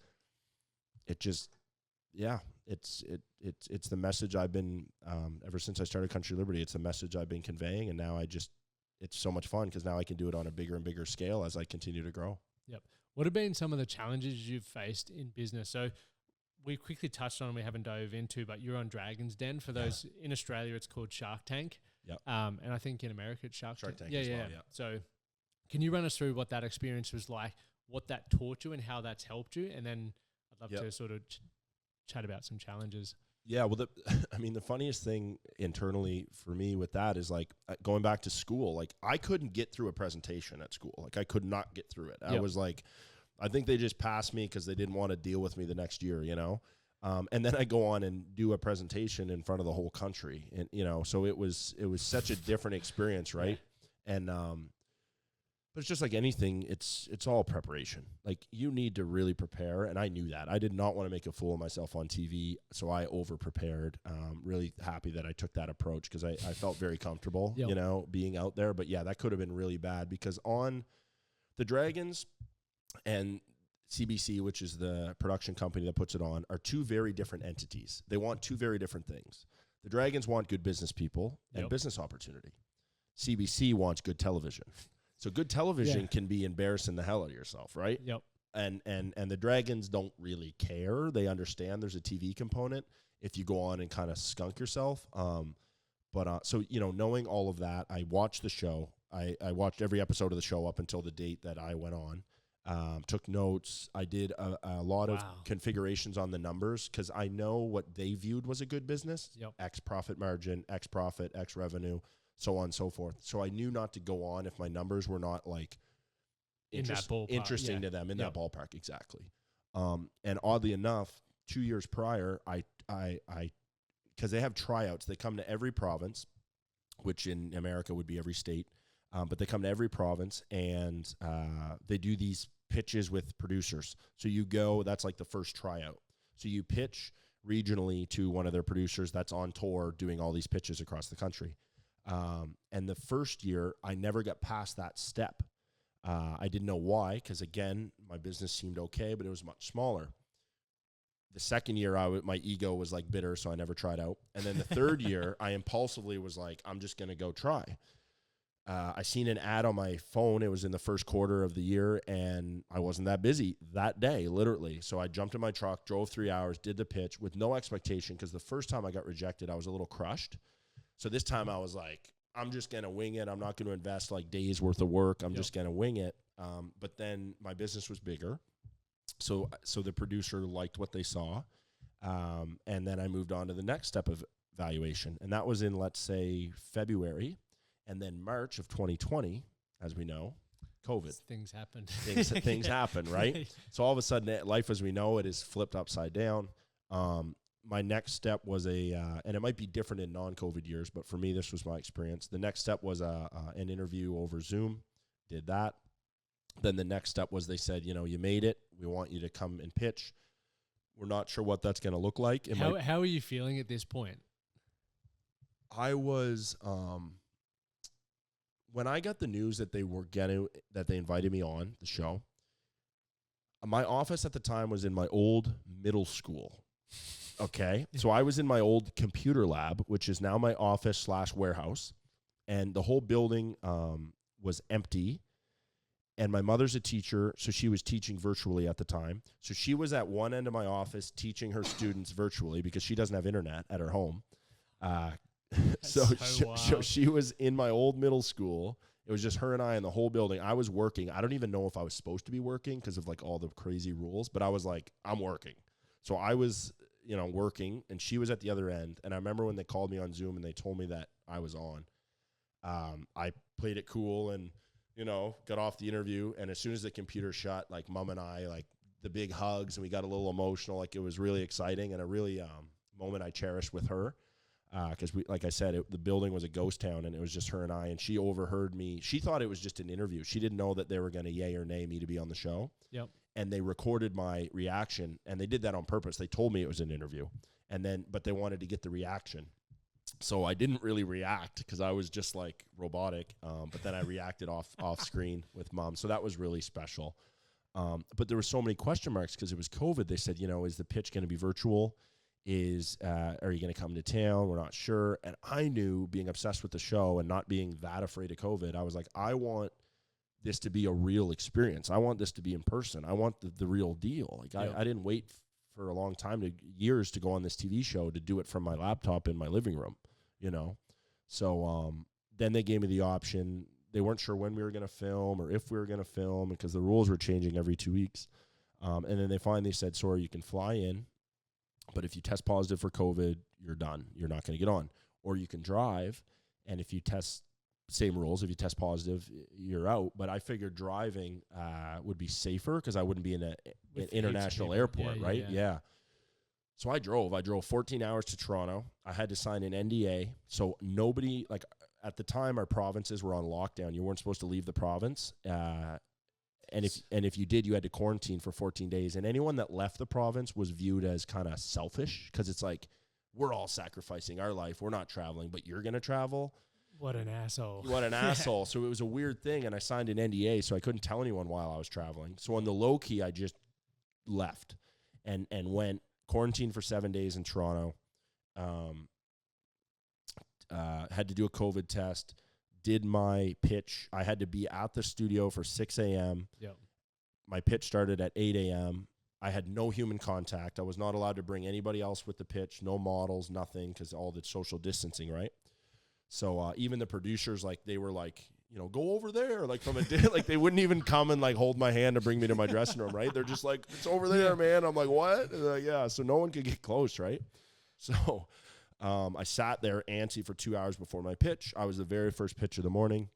the message I've been ever since I started Country Liberty. It's the message I've been conveying, and now it's so much fun because now I can do it on a bigger and bigger scale as I continue to grow. Yep. What have been some of the challenges you've faced in business? So we quickly touched on and we haven't dove into, but you're on Dragon's Den. For those in Australia, it's called Shark Tank. Yep. And I think in America it's Shark Tank. Tank as well, yeah. So can you run us through what that experience was like, what that taught you and how that's helped you? And then I'd love to sort of chat about some challenges. Yeah, well, the funniest thing internally for me with that is like going back to school. Like, I couldn't get through a presentation at school. Like, I could not get through it. I was like, I think they just passed me because they didn't want to deal with me the next year, and then I go on and do a presentation in front of the whole country, and so it was such a different experience, right? And But it's just like anything, it's all preparation. Like, you need to really prepare, and I knew that. I did not want to make a fool of myself on TV, so I over-prepared. Really happy that I took that approach because I felt very comfortable, Yep. you know, being out there. But, yeah, that could have been really bad because on the Dragons and CBC, which is the production company that puts it on, are two very different entities. They want two very different things. The Dragons want good business people and business opportunity. CBC wants good television. So good television can be embarrassing the hell out of yourself, right? Yep. And the Dragons don't really care. They understand there's a TV component if you go on and kind of skunk yourself. So, you know, knowing all of that, I watched the show. I watched every episode of the show up until the date that I went on. Took notes. I did a lot of configurations on the numbers because I know what they viewed was a good business. Yep. X profit margin, X profit, X revenue, so on and so forth. So I knew not to go on if my numbers were not like interesting to them in that ballpark. Exactly. And oddly enough, 2 years prior, I because they have tryouts, they come to every province, which in America would be every state. But they come to every province and they do these pitches with producers. So you go, that's like the first tryout. So you pitch regionally to one of their producers that's on tour doing all these pitches across the country. And the first year, I never got past that step. I didn't know why, because again, my business seemed okay, but it was much smaller. The second year, my ego was like bitter, so I never tried out. And then the third year, I impulsively was like, I'm just going to go try. I seen an ad on my phone. It was in the first quarter of the year, and I wasn't that busy that day, literally. So I jumped in my truck, drove 3 hours, did the pitch with no expectation, because the first time I got rejected, I was a little crushed. So this time I was like, I'm just going to wing it. I'm not going to invest like days worth of work. I'm just going to wing it. But then my business was bigger. So the producer liked what they saw. And then I moved on to the next step of valuation. And that was in, let's say, February. And then March of 2020, as we know, COVID. Things happened. Things happen, right? So all of a sudden, life as we know it is flipped upside down. My next step was and it might be different in non-COVID years, but for me, this was my experience. The next step was an interview over Zoom. Did that. Then the next step was they said, you know, you made it. We want you to come and pitch. We're not sure what that's going to look like. How are you feeling at this point? I was, when I got the news that they invited me on the show, my office at the time was in my old middle school. Okay. So I was in my old computer lab, which is now my office / warehouse. And the whole building was empty. And my mother's a teacher, so she was teaching virtually at the time. So she was at one end of my office teaching her students virtually because she doesn't have internet at her home. So she was in my old middle school. It was just her and I in the whole building. I was working. I don't even know if I was supposed to be working because of like all the crazy rules, but I was like, I'm working. So I was, you know, working, and she was at the other end. And I remember when they called me on Zoom and they told me that I was on, I played it cool and, you know, got off the interview. And as soon as the computer shut, like Mom and I, like the big hugs, and we got a little emotional. Like it was really exciting and a really moment I cherished with her. Because like I said, the building was a ghost town, and it was just her and I. And she overheard me. She thought it was just an interview. She didn't know that they were going to yay or nay me to be on the show. Yep. And they recorded my reaction, and they did that on purpose. They told me it was an interview, but they wanted to get the reaction. So I didn't really react because I was just like robotic. But then I reacted off screen with Mom. So that was really special. But there were so many question marks because it was COVID. They said, you know, is the pitch going to be virtual? Are you going to come to town? We're not sure. And I knew, being obsessed with the show and not being that afraid of COVID, I was like, I want this to be a real experience. I want this to be in person. I want the real deal. Like I didn't wait for a long time, years to go on this TV show, to do it from my laptop in my living room, you know? So, then they gave me the option. They weren't sure when we were going to film or if we were going to film, because the rules were changing every 2 weeks. And then they finally said, sorry, you can fly in, but if you test positive for COVID, you're done. You're not going to get on. Or you can drive, and if you test, same rules, if you test positive, you're out. But I figured driving would be safer because I wouldn't be in an international airport, right? Yeah. So I drove 14 hours to Toronto. I had to sign an NDA. So nobody, like at the time our provinces were on lockdown. You weren't supposed to leave the province. And if you did, you had to quarantine for 14 days. And anyone that left the province was viewed as kind of selfish, because it's like, we're all sacrificing our life. We're not traveling, but you're going to travel. What an asshole. What an asshole. So it was a weird thing. And I signed an NDA, so I couldn't tell anyone while I was traveling. So on the low key, I just left and went quarantined for 7 days in Toronto. Had to do a COVID test. Did my pitch. I had to be at the studio for 6 a.m. Yep. My pitch started at 8 a.m. I had no human contact. I was not allowed to bring anybody else with the pitch, no models, nothing, because all the social distancing, right? So even the producers, like, they were like, you know, go over there, like from a like they wouldn't even come and like hold my hand to bring me to my dressing room, right? They're just like, it's over there, man. I'm like, what? And like, yeah. So no one could get close, right? So I sat there antsy for 2 hours before my pitch. I was the very first pitch of the morning.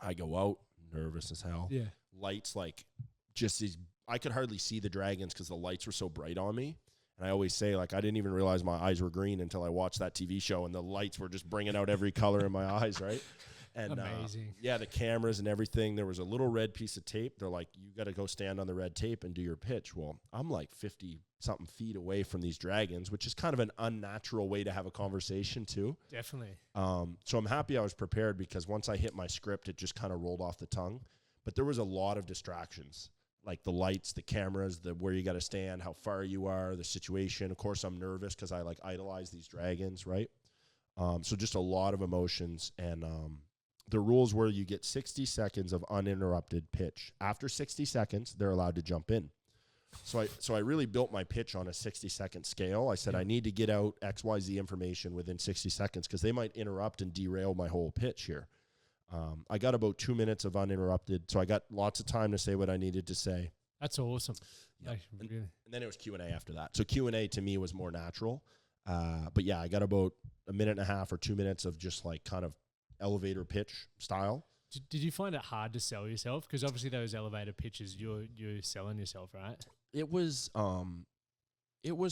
I go out, nervous as hell. Yeah. Lights, like, just these. I could hardly see the dragons because the lights were so bright on me. And I always say, like, I didn't even realize my eyes were green until I watched that TV show, and the lights were just bringing out every color in my eyes, right? And amazing. Yeah, the cameras and everything. There was a little red piece of tape. They're like, you got to go stand on the red tape and do your pitch. Well, I'm like 50-something feet away from these dragons, which is kind of an unnatural way to have a conversation too. Definitely. So I'm happy I was prepared, because once I hit my script, it just kind of rolled off the tongue. But there was a lot of distractions, like the lights, the cameras, the where you got to stand, how far you are, the situation. Of course, I'm nervous because I like idolize these dragons, right? So just a lot of emotions. And the rules were you get 60 seconds of uninterrupted pitch. After 60 seconds, they're allowed to jump in. So I really built my pitch on a 60-second scale. I said, I need to get out XYZ information within 60 seconds, because they might interrupt and derail my whole pitch here. I got about 2 minutes of uninterrupted, so I got lots of time to say what I needed to say. That's awesome. Yep. Like, and, really. and then it was Q&A after that. So Q&A to me was more natural. But yeah, I got about a minute and a half or 2 minutes of just like kind of elevator pitch style. Did you find it hard to sell yourself? Because obviously those elevator pitches, you're selling yourself, right? It was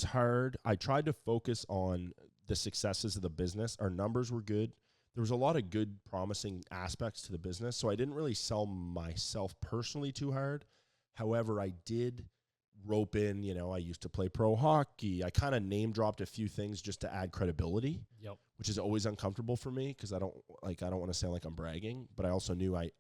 hard. I tried to focus on the successes of the business. Our numbers were good. There was a lot of good, promising aspects to the business, so I didn't really sell myself personally too hard. However, I did rope in, you know, I used to play pro hockey. I kind of name dropped a few things just to add credibility, which is always uncomfortable for me, because I don't want to sound like I'm bragging, but I also knew I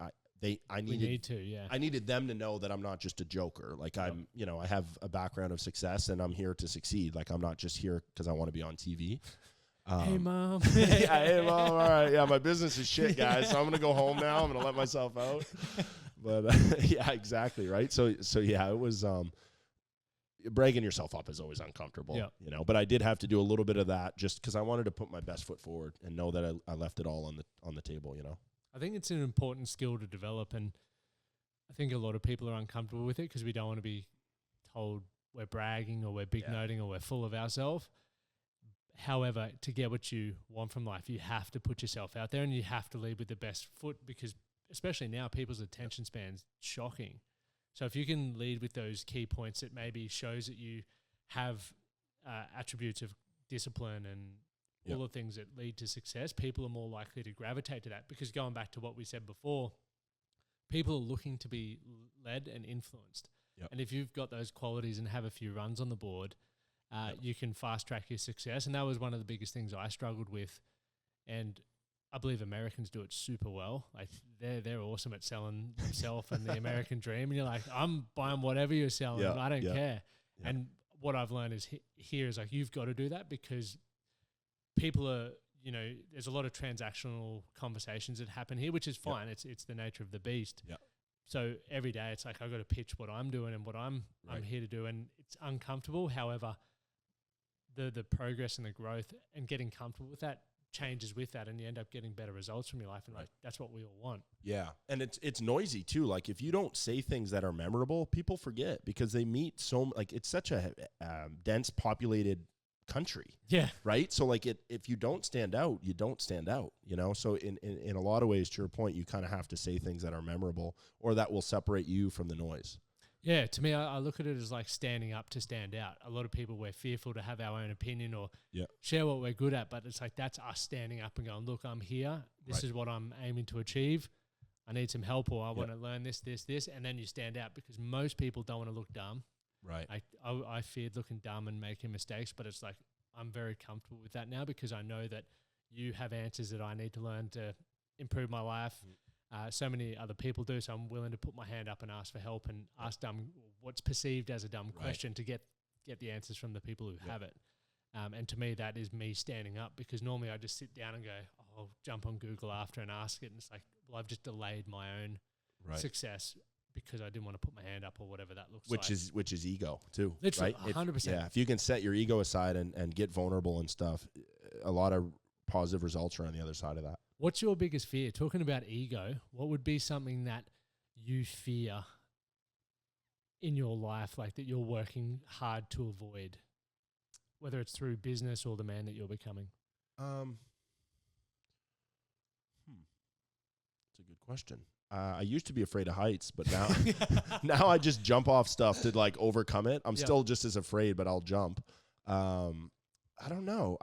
needed them to know that I'm not just a joker. Like I'm, you know, I have a background of success and I'm here to succeed. Like I'm not just here because I want to be on TV. Hey, Mom. Yeah, hey, Mom. All right. Yeah, my business is shit, guys. So I'm going to go home now. I'm going to let myself out. But yeah, exactly. Right. So yeah, it was bragging yourself up is always uncomfortable, you know, but I did have to do a little bit of that just because I wanted to put my best foot forward and know that I left it all on the table, you know. I think it's an important skill to develop, and I think a lot of people are uncomfortable with it because we don't want to be told we're bragging or we're big noting or we're full of ourselves. However, to get what you want from life, you have to put yourself out there and you have to lead with the best foot, because especially now, people's attention span's shocking. So if you can lead with those key points that maybe shows that you have attributes of discipline and all the things that lead to success, people are more likely to gravitate to that, because going back to what we said before, people are looking to be led and influenced. Yep. And if you've got those qualities and have a few runs on the board, you can fast track your success. And that was one of the biggest things I struggled with. And I believe Americans do it super well. Like they're awesome at selling themselves and the American dream. And you're like, I'm buying whatever you're selling. I don't care. Yeah. And what I've learned is here is like, you've got to do that, because people are, you know, there's a lot of transactional conversations that happen here, which is fine. It's the nature of the beast. Yeah. So every day it's like, I've got to pitch what I'm doing and what I'm here to do. And it's uncomfortable. However, the progress and the growth and getting comfortable with that changes with that, and you end up getting better results from your life. And like, that's what we all want. Yeah. And it's noisy too. Like if you don't say things that are memorable, people forget, because they meet it's such a dense populated country. Yeah. Right. So like if you don't stand out, you don't stand out, you know? So in a lot of ways, to your point, you kind of have to say things that are memorable or that will separate you from the noise. Yeah, to me, I look at it as like standing up to stand out. A lot of people, we're fearful to have our own opinion or share what we're good at, but it's like that's us standing up and going, look, I'm here. This is what I'm aiming to achieve. I need some help, or I want to learn this, and then you stand out, because most people don't want to look dumb. Right. I feared looking dumb and making mistakes, but it's like I'm very comfortable with that now, because I know that you have answers that I need to learn to improve my life. So many other people do, so I'm willing to put my hand up and ask for help and ask what's perceived as a dumb question to get the answers from the people who have it. And to me, that is me standing up, because normally I just sit down and go, I'll jump on Google after and ask it. And it's like, well, I've just delayed my own success because I didn't want to put my hand up or whatever that looks like. Which is ego too, literally, right? 100%. If you can set your ego aside and get vulnerable and stuff, a lot of positive results are on the other side of that. What's your biggest fear? Talking about ego, what would be something that you fear in your life, like that you're working hard to avoid, whether it's through business or the man that you're becoming? That's a good question. I used to be afraid of heights, but now now I just jump off stuff to like overcome it. I'm still just as afraid, but I'll jump. I don't know.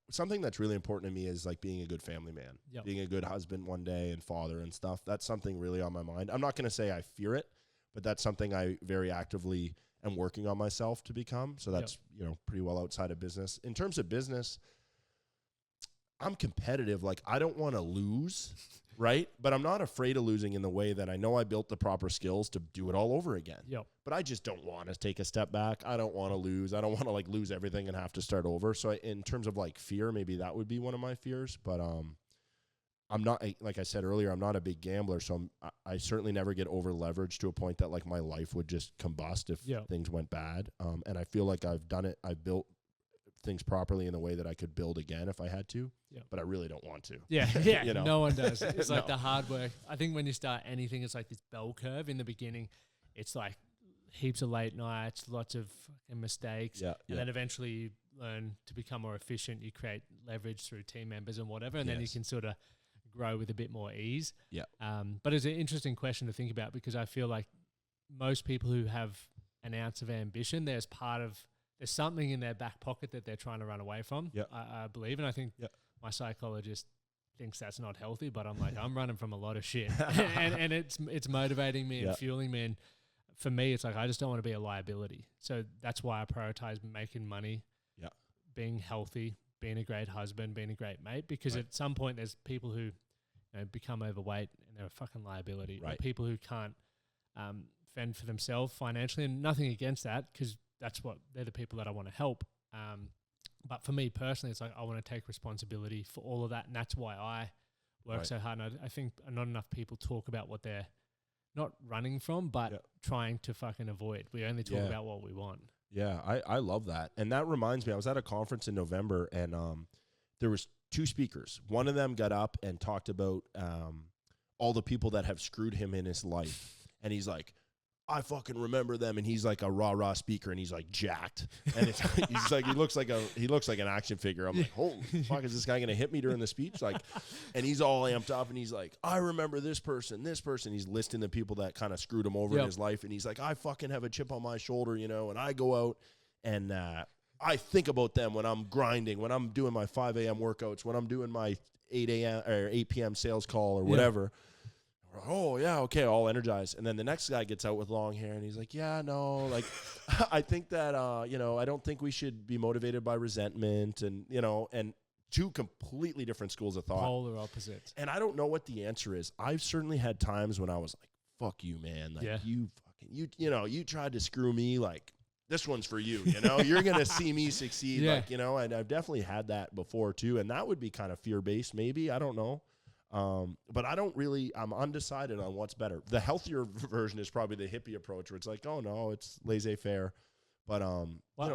Something that's really important to me is like being a good family man, being a good husband one day and father and stuff. That's something really on my mind. I'm not going to say I fear it, but that's something I very actively am working on myself to become. So that's, pretty well outside of business. In terms of business, I'm competitive. Like I don't want to lose, right? But I'm not afraid of losing in the way that I know I built the proper skills to do it all over again. But I just don't want to take a step back. I don't want to lose. I don't want to like lose everything and have to start over. So in terms of like fear, maybe that would be one of my fears. But I'm not, like I said earlier, I'm not a big gambler. So I certainly never get over leveraged to a point that like my life would just combust if things went bad. And I feel like I've done it. I've built things properly in the way that I could build again if I had to, but I really don't want to. No one does. It's like the hard work. I think when you start anything, it's like this bell curve. In the beginning, it's like heaps of late nights, lots of fucking mistakes, and then eventually you learn to become more efficient. You create leverage through team members and whatever, and then you can sort of grow with a bit more ease. But it's an interesting question to think about, because I feel like most people who have an ounce of ambition, there's something in their back pocket that they're trying to run away from, I believe. And I think my psychologist thinks that's not healthy, but I'm like, I'm running from a lot of shit. and it's motivating me and fueling me. And for me, it's like, I just don't want to be a liability. So that's why I prioritize making money, being healthy, being a great husband, being a great mate, because at some point there's people who become overweight and they're a fucking liability. Or people who can't fend for themselves financially, and nothing against that, because they're the people that I want to help. But for me personally, it's like I want to take responsibility for all of that, and that's why I work so hard. And I think not enough people talk about what they're not running from, but trying to fucking avoid. We only talk about what we want. Yeah, I love that. And that reminds me, I was at a conference in November, and there was two speakers. One of them got up and talked about all the people that have screwed him in his life. And he's like, I fucking remember them. And he's like a rah-rah speaker, and he's like jacked. And it's he's like, he looks like an action figure. I'm like, holy fuck, is this guy gonna hit me during the speech? Like, and he's all amped up, and he's like, I remember this person. He's listing the people that kind of screwed him over in his life. And he's like, I fucking have a chip on my shoulder, and I go out and I think about them when I'm grinding, when I'm doing my 5 a.m. workouts, when I'm doing my 8 a.m. or 8 p.m. sales call or whatever. Oh, yeah, okay, all energized. And then the next guy gets out with long hair, and he's like, yeah, no, like, I think that, I don't think we should be motivated by resentment and two completely different schools of thought. Polar opposites. And I don't know what the answer is. I've certainly had times when I was like, fuck you, man. Like, you tried to screw me, like, this one's for you, you're going to see me succeed. Like, and I've definitely had that before too. And that would be kind of fear-based maybe. I don't know. But I'm undecided on what's better. The healthier version is probably the hippie approach, where it's like, oh no, it's laissez-faire. But,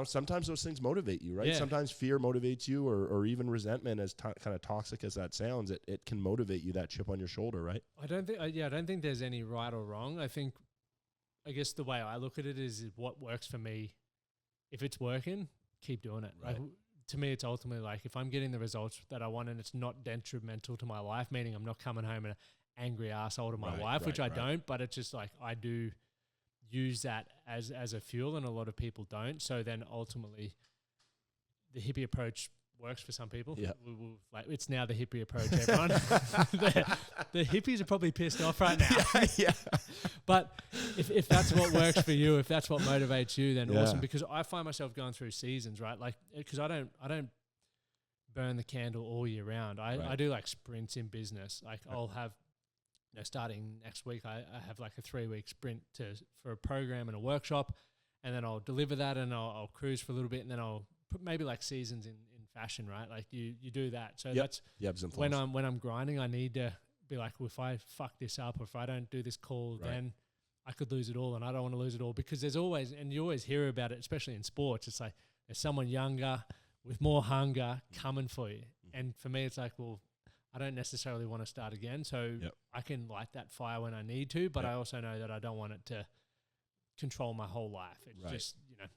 sometimes those things motivate you, right? Yeah. Sometimes fear motivates you, or even resentment, as kind of toxic as that sounds, it can motivate you, that chip on your shoulder, right? I don't think there's any right or wrong. I guess the way I look at it is what works for me. If it's working, keep doing it. Right. To me, it's ultimately like, if I'm getting the results that I want and it's not detrimental to my life, meaning I'm not coming home an angry asshole to my wife, which I don't, but it's just like, I do use that as a fuel, and a lot of people don't. So then ultimately, the hippie approach works for some people. Yeah. Like it's now the hippie approach, everyone. the hippies are probably pissed off right now. Yeah. But if that's what works for you, if that's what motivates you, then awesome. Because I find myself going through seasons, right? Like, because I don't burn the candle all year round. I do like sprints in business. Like I'll have, starting next week, I have like a 3-week sprint for a program and a workshop, and then I'll deliver that, and I'll cruise for a little bit, and then I'll put maybe like seasons in fashion, right? Like you do that. So that's when I'm grinding, I need to be like, well, if I fuck this up, or if I don't do this call, then I could lose it all, and I don't want to lose it all, because there's always, and you always hear about it, especially in sports, it's like there's someone younger with more hunger coming for you. And for me, it's like, well, I don't necessarily want to start again. So I can light that fire when I need to, but I also know that I don't want it to control my whole life. It's just,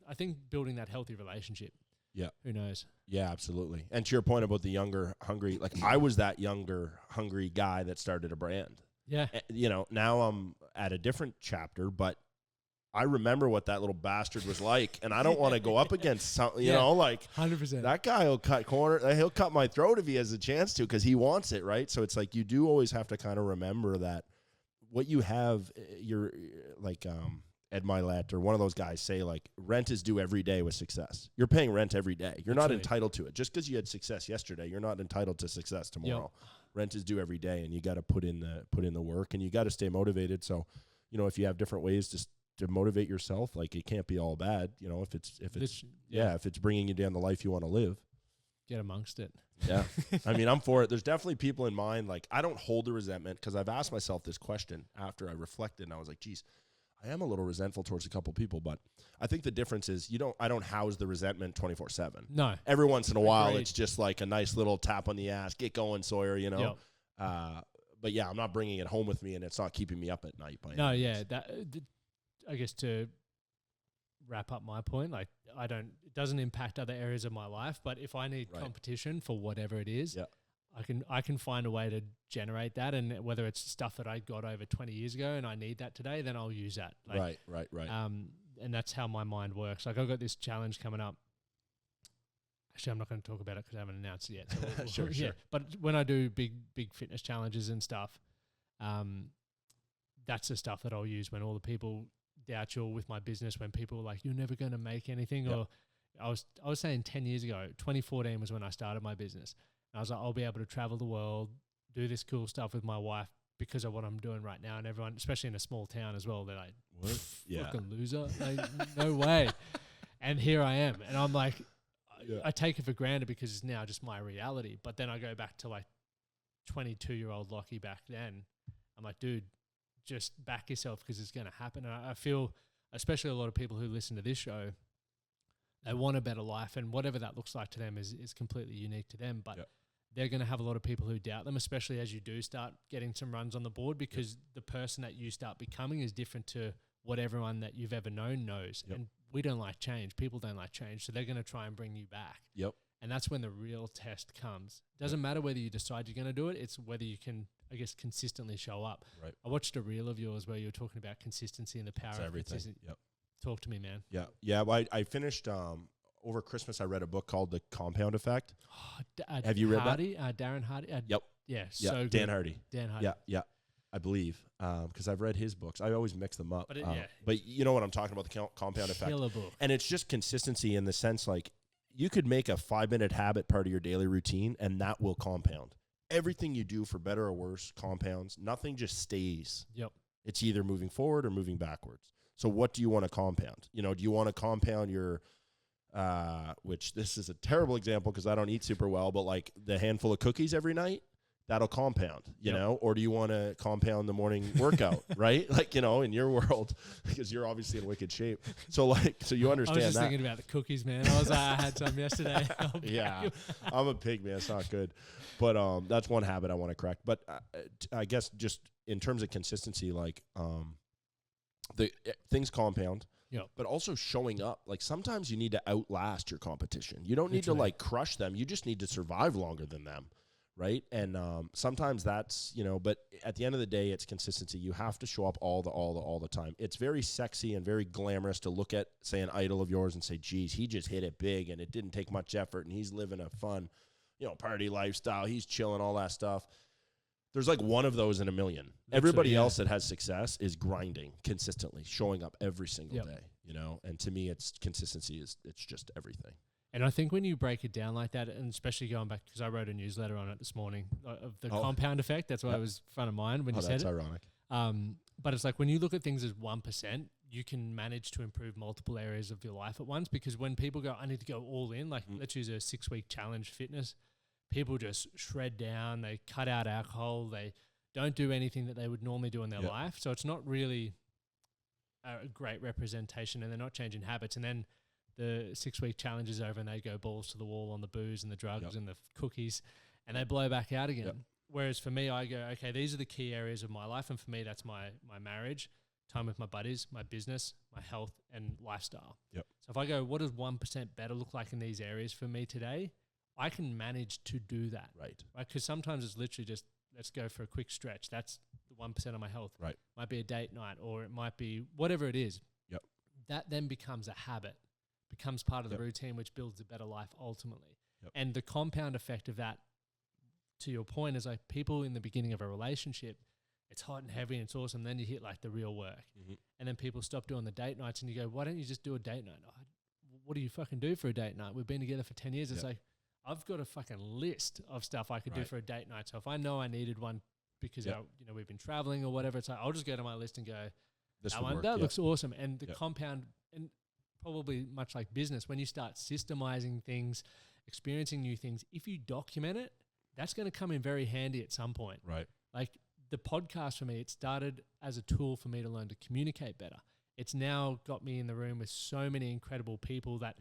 I think building that healthy relationship. Yeah. Who knows? Yeah, absolutely. And to your point about the younger, hungry, like I was that younger, hungry guy that started a brand. Yeah. Now I'm at a different chapter, but I remember what that little bastard was like, and I don't want to go up against something, you know, like 100%. That guy will cut he'll cut my throat if he has a chance to, because he wants it, right? So it's like you do always have to kind of remember that what you have, you're like Ed Milet or one of those guys say, like, rent is due every day with success. You're paying rent every day. You're not entitled to it. Just because you had success yesterday, you're not entitled to success tomorrow. Rent is due every day, and you got to put in the work, and you got to stay motivated. So, if you have different ways to motivate yourself, like it can't be all bad, if it's bringing you down the life you want to live, get amongst it. Yeah. I mean, I'm for it. There's definitely people in mind, like I don't hold the resentment, because I've asked myself this question after I reflected, and I was like, geez, I am a little resentful towards a couple people, but I think the difference is I don't house the resentment 24/7. No. Every once in a while, it's just like a nice little tap on the ass, get going, Sawyer, but yeah, I'm not bringing it home with me, and it's not keeping me up at night. I guess to wrap up my point, like it doesn't impact other areas of my life, but if I need competition for whatever it is, I can find a way to generate that, and whether it's stuff that I got over 20 years ago and I need that today, then I'll use that. Like, right. And that's how my mind works. Like I've got this challenge coming up. Actually, I'm not going to talk about it because I haven't announced it yet. So Sure. But when I do big fitness challenges and stuff, that's the stuff that I'll use when all the people doubt you, or with my business, when people are like, you're never going to make anything. Or I was saying 10 years ago, 2014 was when I started my business. And I was like, I'll be able to travel the world, do this cool stuff with my wife because of what I'm doing right now. And everyone, especially in a small town as well, they're like, what? Fucking loser. Like, no way. And here I am. And I'm like, I take it for granted because it's now just my reality. But then I go back to like 22-year-old Lockie back then. I'm like, dude, just back yourself because it's going to happen. And I feel, especially a lot of people who listen to this show, they want a better life, and whatever that looks like to them is completely unique to them. But they're going to have a lot of people who doubt them, especially as you do start getting some runs on the board, because the person that you start becoming is different to what everyone that you've ever known knows. And we don't like change. People don't like change. So they're going to try and bring you back. And that's when the real test comes. It doesn't matter whether you decide you're going to do it. It's whether you can, I guess, consistently show up. I watched a reel of yours where you were talking about consistency and the power of consistency. Talk to me, man. Well, I finished, over Christmas, I read a book called The Compound Effect. Have you read that? Darren Hardy. So good. Dan Hardy. Yeah. I believe, because I've read his books. I always mix them up. But you know what I'm talking about, the compound effect. Killer book. And it's just consistency in the sense, like, you could make a 5-minute habit part of your daily routine, and that will compound. Everything you do, for better or worse, compounds. Nothing just stays. It's either moving forward or moving backwards. So what do you want to compound? Do you want to compound your, which this is a terrible example because I don't eat super well, but like the handful of cookies every night? That'll compound, you know, or do you want to compound the morning workout, right? Like, in your world, because you're obviously in wicked shape. So you understand that. I was just thinking about the cookies, man. I had some yesterday. I'm a pig, man. It's not good. But that's one habit I want to correct. But I guess just in terms of consistency, like the things compound. But also showing up. Like sometimes you need to outlast your competition. You don't need to like crush them. You just need to survive longer than them. right? And sometimes that's, but at the end of the day, it's consistency. You have to show up all the time. It's very sexy and very glamorous to look at, say, an idol of yours and say, geez, he just hit it big and it didn't take much effort and he's living a fun, party lifestyle. He's chilling, all that stuff. There's like one of those in a million. Everybody else that has success is grinding consistently, showing up every single day, and to me, it's consistency it's just everything. And I think when you break it down like that, and especially going back, because I wrote a newsletter on it this morning of the compound effect. That's why it was front of mind when you said it. That's ironic. But it's like when you look at things as 1%, you can manage to improve multiple areas of your life at once. Because when people go, I need to go all in, like let's use a 6-week challenge fitness, people just shred down, they cut out alcohol, they don't do anything that they would normally do in their life. So it's not really a great representation, and they're not changing habits. And then the 6-week challenge is over and they go balls to the wall on the booze and the drugs and the cookies, and they blow back out again. Whereas for me, I go, okay, these are the key areas of my life. And for me, that's my marriage, time with my buddies, my business, my health, and lifestyle. So if I go, what does 1% better look like in these areas for me today? I can manage to do that. Right? Because sometimes it's literally just, let's go for a quick stretch. That's the 1% of my health. Right. Might be a date night, or it might be whatever it is. That then becomes a habit, becomes part of the routine, which builds a better life ultimately. And the compound effect of that, to your point, is like people in the beginning of a relationship, it's hot and heavy and it's awesome. Then you hit like the real work. And then people stop doing the date nights and you go, why don't you just do a date night? What do you fucking do for a date night? We've been together for 10 years. It's like, I've got a fucking list of stuff I could do for a date night. So if I know I needed one because we've been traveling or whatever, it's like I'll just go to my list and go, that looks awesome. And the compound, and probably much like business, when you start systemizing things, experiencing new things, if you document it, that's going to come in very handy at some point. Right. Like the podcast for me, it started as a tool for me to learn to communicate better. It's now got me in the room with so many incredible people that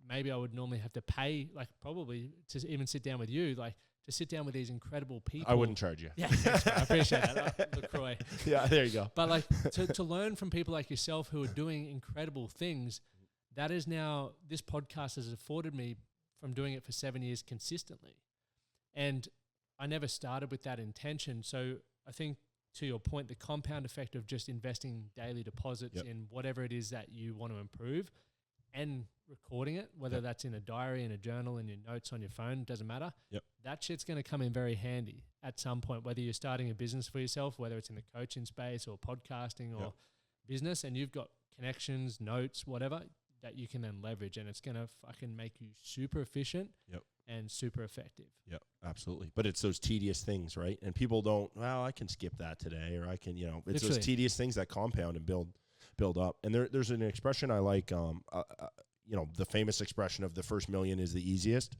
maybe I would normally have to pay, like probably to even sit down with you, like to sit down with these incredible people. I wouldn't charge you. Yeah, thanks, I appreciate that. LaCroix. There you go. But like to learn from people like yourself who are doing incredible things, that is now, this podcast has afforded me from doing it for 7 years consistently. And I never started with that intention. So I think, to your point, the compound effect of just investing daily deposits in whatever it is that you want to improve and recording it, whether that's in a diary, in a journal, in your notes on your phone, doesn't matter. That shit's going to come in very handy at some point, whether you're starting a business for yourself, whether it's in the coaching space or podcasting or business, and you've got connections, notes, whatever, that you can then leverage, and it's going to fucking make you super efficient and super effective. Absolutely. But it's those tedious things, right? And people don't, well, I can skip that today, or I can, it's Literally. those tedious things that compound and build up. And there's an expression I like, the famous expression of the first million is the easiest,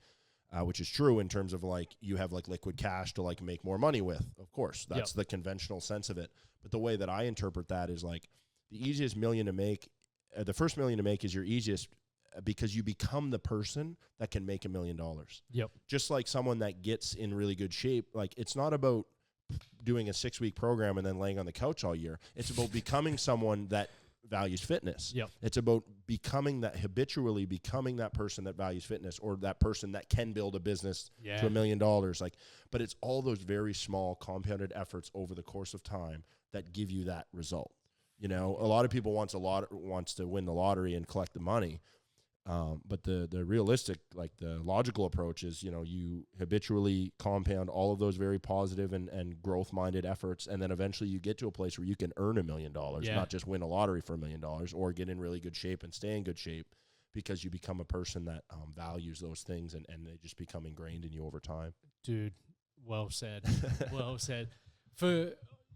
which is true in terms of like you have like liquid cash to like make more money with. Of course, that's the conventional sense of it. But the way that I interpret that is like the easiest million to make, the first million to make is your easiest because you become the person that can make $1 million. Just like someone that gets in really good shape, like it's not about doing a 6-week program and then laying on the couch all year. It's about becoming someone that values fitness. It's about habitually becoming that person that values fitness, or that person that can build a business to $1 million. Like, but it's all those very small compounded efforts over the course of time that give you that result. A lot of people wants to win the lottery and collect the money. But the realistic, like the logical approach is, you habitually compound all of those very positive and growth-minded efforts, and then eventually you get to a place where you can earn $1 million, not just win a lottery for $1 million, or get in really good shape and stay in good shape, because you become a person that values those things, and they just become ingrained in you over time. Dude, well said. Well said.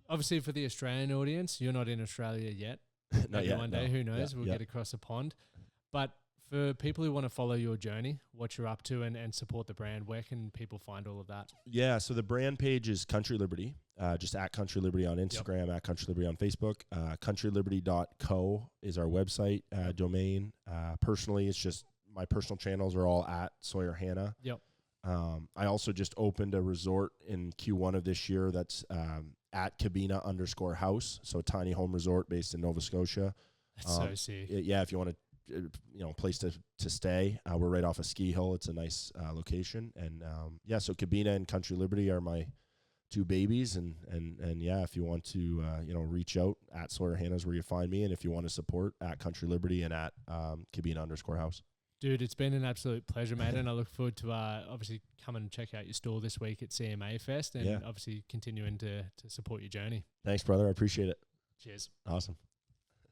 Obviously for the Australian audience, you're not in Australia yet. Not yet. One day, who knows? We'll get across the pond. But for people who want to follow your journey, what you're up to, and support the brand, where can people find all of that? Yeah, so the brand page is Country Liberty, just at Country Liberty on Instagram, at Country Liberty on Facebook. CountryLiberty.co is our website domain. Personally, it's just my personal channels are all at Sawyer Hannay. I also just opened a resort in Q1 of this year that's at Cabina_house, so a tiny home resort based in Nova Scotia. That's so sick. If you want to place to stay. We're right off a ski hill. It's a nice location. And so Cabina and Country Liberty are my two babies. And yeah, if you want to, reach out at Sawyer Hannay is where you find me. And if you want to support, at Country Liberty and at Cabina_house. Dude, it's been an absolute pleasure, mate, and I look forward to obviously coming and check out your store this week at CMA Fest and obviously continuing to support your journey. Thanks, brother. I appreciate it. Cheers. Awesome.